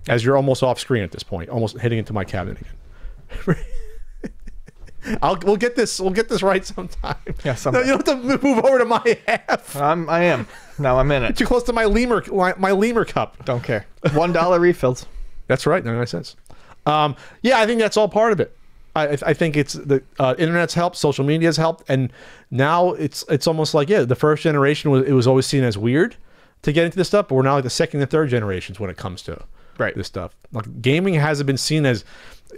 As you're almost off screen at this point, almost hitting into my cabinet again. We'll get this right sometime. Yeah, sometime. No, you don't have to move over to my half. I am. Now I'm in it. Too close to my lemur cup. Don't care. $1 refills. That's right, 99 cents. Yeah, I think that's all part of it. I think it's the internet's helped, social media's helped, and now it's almost like, the first generation was always seen as weird to get into this stuff, but we're now like the second and third generations when it comes to this stuff. Like gaming hasn't been seen as,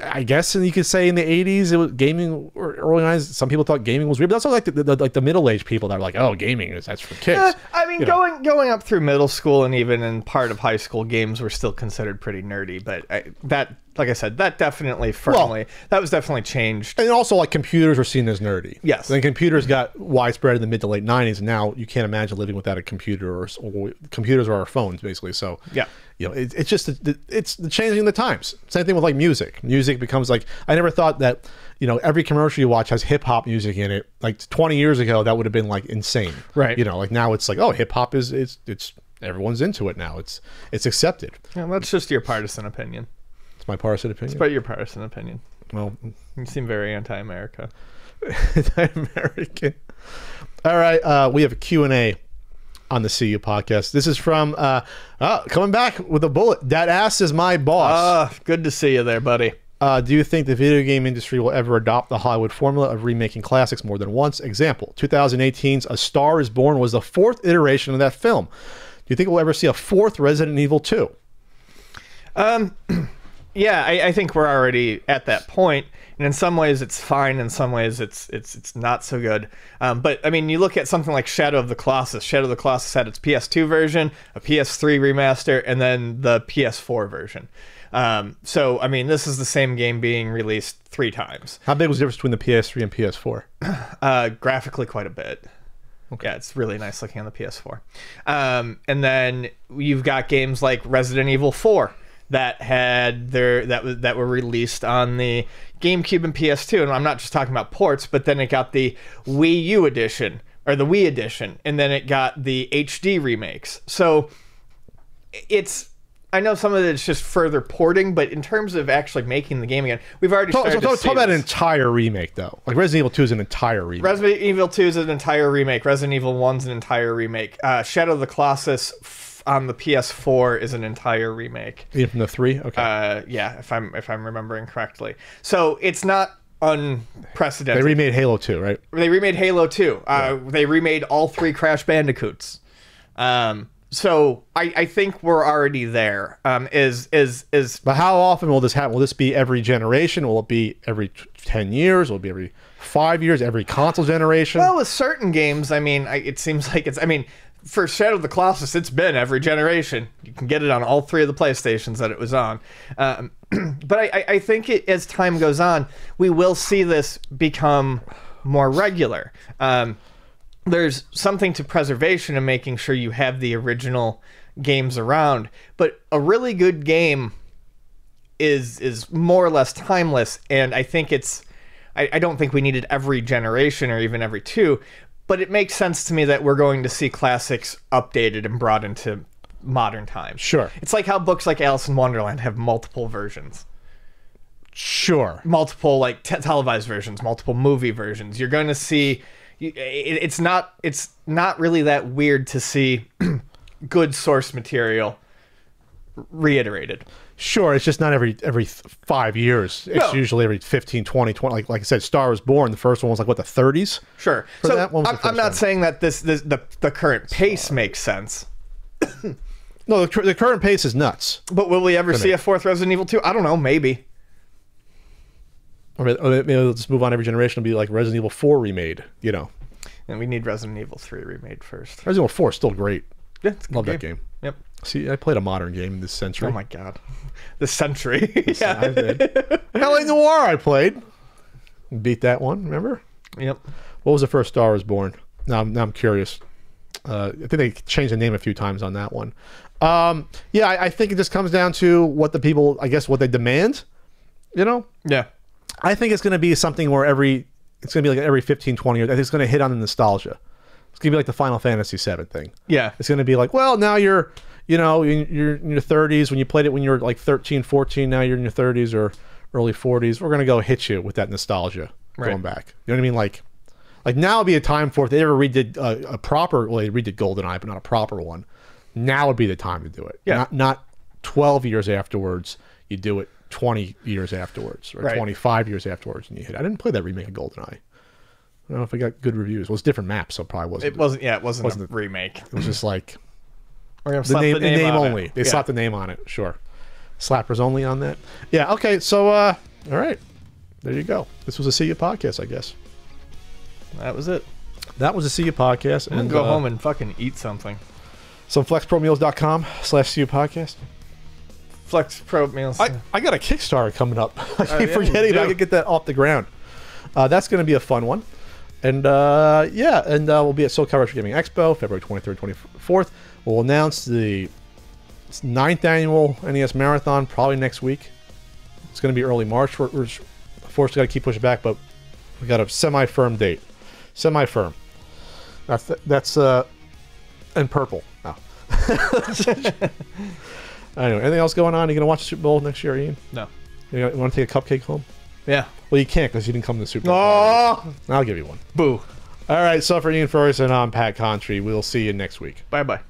I guess, and you could say in the 80s it was gaming, or early 90s, some people thought gaming was weird, but that's also like the middle-aged people that are like, oh, gaming that's for kids. I mean, going up through middle school and even in part of high school, games were still considered pretty nerdy, but like I said, that definitely that was definitely changed. And also, like, computers were seen as nerdy. Yes. Then computers got widespread in the mid to late 90s, and now you can't imagine living without a computer, or computers are our phones, basically. So yeah, it's just it's the changing the times. Same thing with like music. Music becomes like, I never thought that every commercial you watch has hip hop music in it. Like 20 years ago, that would have been like insane. Right. Like now it's like, oh, hip hop is everyone's into it now. It's accepted. Yeah, that's just your partisan opinion. My partisan opinion. It's about your partisan opinion. Well, you seem very anti-America. Anti-American. All right, we have a Q&A on the CU podcast. This is from coming back with a bullet. That ass is my boss. Good to see you there, buddy. Do you think the video game industry will ever adopt the Hollywood formula of remaking classics more than once? Example, 2018's A Star is Born was the 4th iteration of that film. Do you think we'll ever see a 4th Resident Evil 2? Yeah, I think we're already at that point, and in some ways it's fine. In some ways it's not so good. But I mean, you look at something like Shadow of the Colossus. Shadow of the Colossus had its PS2 version, a PS3 remaster, and then the PS4 version. So I mean, this is the same game being released 3 times. How big was the difference between the PS3 and PS4? Graphically, quite a bit. Okay. Yeah, it's really nice looking on the PS4. And then you've got games like Resident Evil 4. That were released on the GameCube and PS2, and I'm not just talking about ports, but then it got the Wii U edition or the Wii edition, and then it got the HD remakes. So I know some of it's just further porting, but in terms of actually making the game again, we've already started to see talk about an entire remake though. Like Resident Evil 2 is an entire remake. Resident Evil 2 is an entire remake. Resident Evil 1's an entire remake. Shadow of the Colossus on the PS4 is an entire remake. Even from the 3? Okay. Yeah, if I'm remembering correctly. So it's not unprecedented. They remade Halo 2, right? They remade Halo 2. They remade all 3 Crash Bandicoots. So I think we're already there. But how often will this happen? Will this be every generation? Will it be every 10 years? Will it be every 5 years? Every console generation? Well, with certain games, I mean, it seems like it's... I mean, for Shadow of the Colossus, it's been every generation. You can get it on all 3 of the PlayStations that it was on. But I think as time goes on, we will see this become more regular. There's something to preservation and making sure you have the original games around. But a really good game is more or less timeless, and I think I don't think we need it every generation or even every 2. But it makes sense to me that we're going to see classics updated and brought into modern times. Sure. It's like how books like Alice in Wonderland have multiple versions. Sure. Multiple like televised versions, multiple movie versions. You're going to see... It's not really that weird to see good source material reiterated. Sure, it's just not every 5 years. It's usually every 15, 20. Like I said, Star was Born. The first one was like, what, the 30s? Sure. So I'm not saying that the current pace makes sense. No, the current pace is nuts. But will we ever see a 4th Resident Evil 2? I don't know, maybe. Or maybe they'll just move on every generation and be like Resident Evil 4 remade, you know. And we need Resident Evil 3 remade first. Resident Evil 4 is still great. Yeah, it's a good Love game. that game. Yep. See, I played a modern game this century. Oh my god. The century. Yeah. I did. LA Noire I played. Beat that one, remember? Yep. What was the first Star was Born? Now I'm curious. I think they changed the name a few times on that one. Yeah, I think it just comes down to what the people, I guess, what they demand, you know? Yeah. I think it's going to be something where it's going to be like every 15, 20 years. I think it's going to hit on the nostalgia. It's going to be like the Final Fantasy VII thing. Yeah. It's going to be like, well, now you're in your 30s. When you played it when you were like 13, 14, now you're in your 30s or early 40s. We're going to go hit you with that nostalgia going back. You know what I mean? Like now would be a time for if they ever redid a proper, well, they redid GoldenEye, but not a proper one. Now would be the time to do it. Yeah. Not 12 years afterwards. You do it 20 years afterwards or 25 years afterwards and you hit. I didn't play that remake of GoldenEye. I don't know if it got good reviews. Well, it was different maps, so it probably wasn't. It wasn't a remake. It was just like we're gonna slap the name only. They slapped the name on it. Sure. Slappers only on that. Yeah. Okay. So, all right. There you go. This was a See Ya podcast, I guess. That was it. That was a See Ya podcast. And go home and fucking eat something. So flexpromeals.com/See Ya podcast. Flex Pro Meals. I got a Kickstarter coming up. I keep forgetting I could get that off the ground. That's going to be a fun one. And we'll be at Soul Calibration Gaming Expo, February 23rd, 24th. We'll announce the 9th annual NES Marathon probably next week. It's going to be early March. We're fortunately got to keep pushing back, but we got a semi-firm date. Semi-firm. That's and purple. No. Anyway, anything else going on? You gonna watch the Super Bowl next year, Ian? No. You want to take a cupcake home? Yeah. Well, you can't because you didn't come to the Super Bowl. Oh! I'll give you one. Boo. All right, so for Ian Ferguson, I'm Pat Contry. We'll see you next week. Bye bye.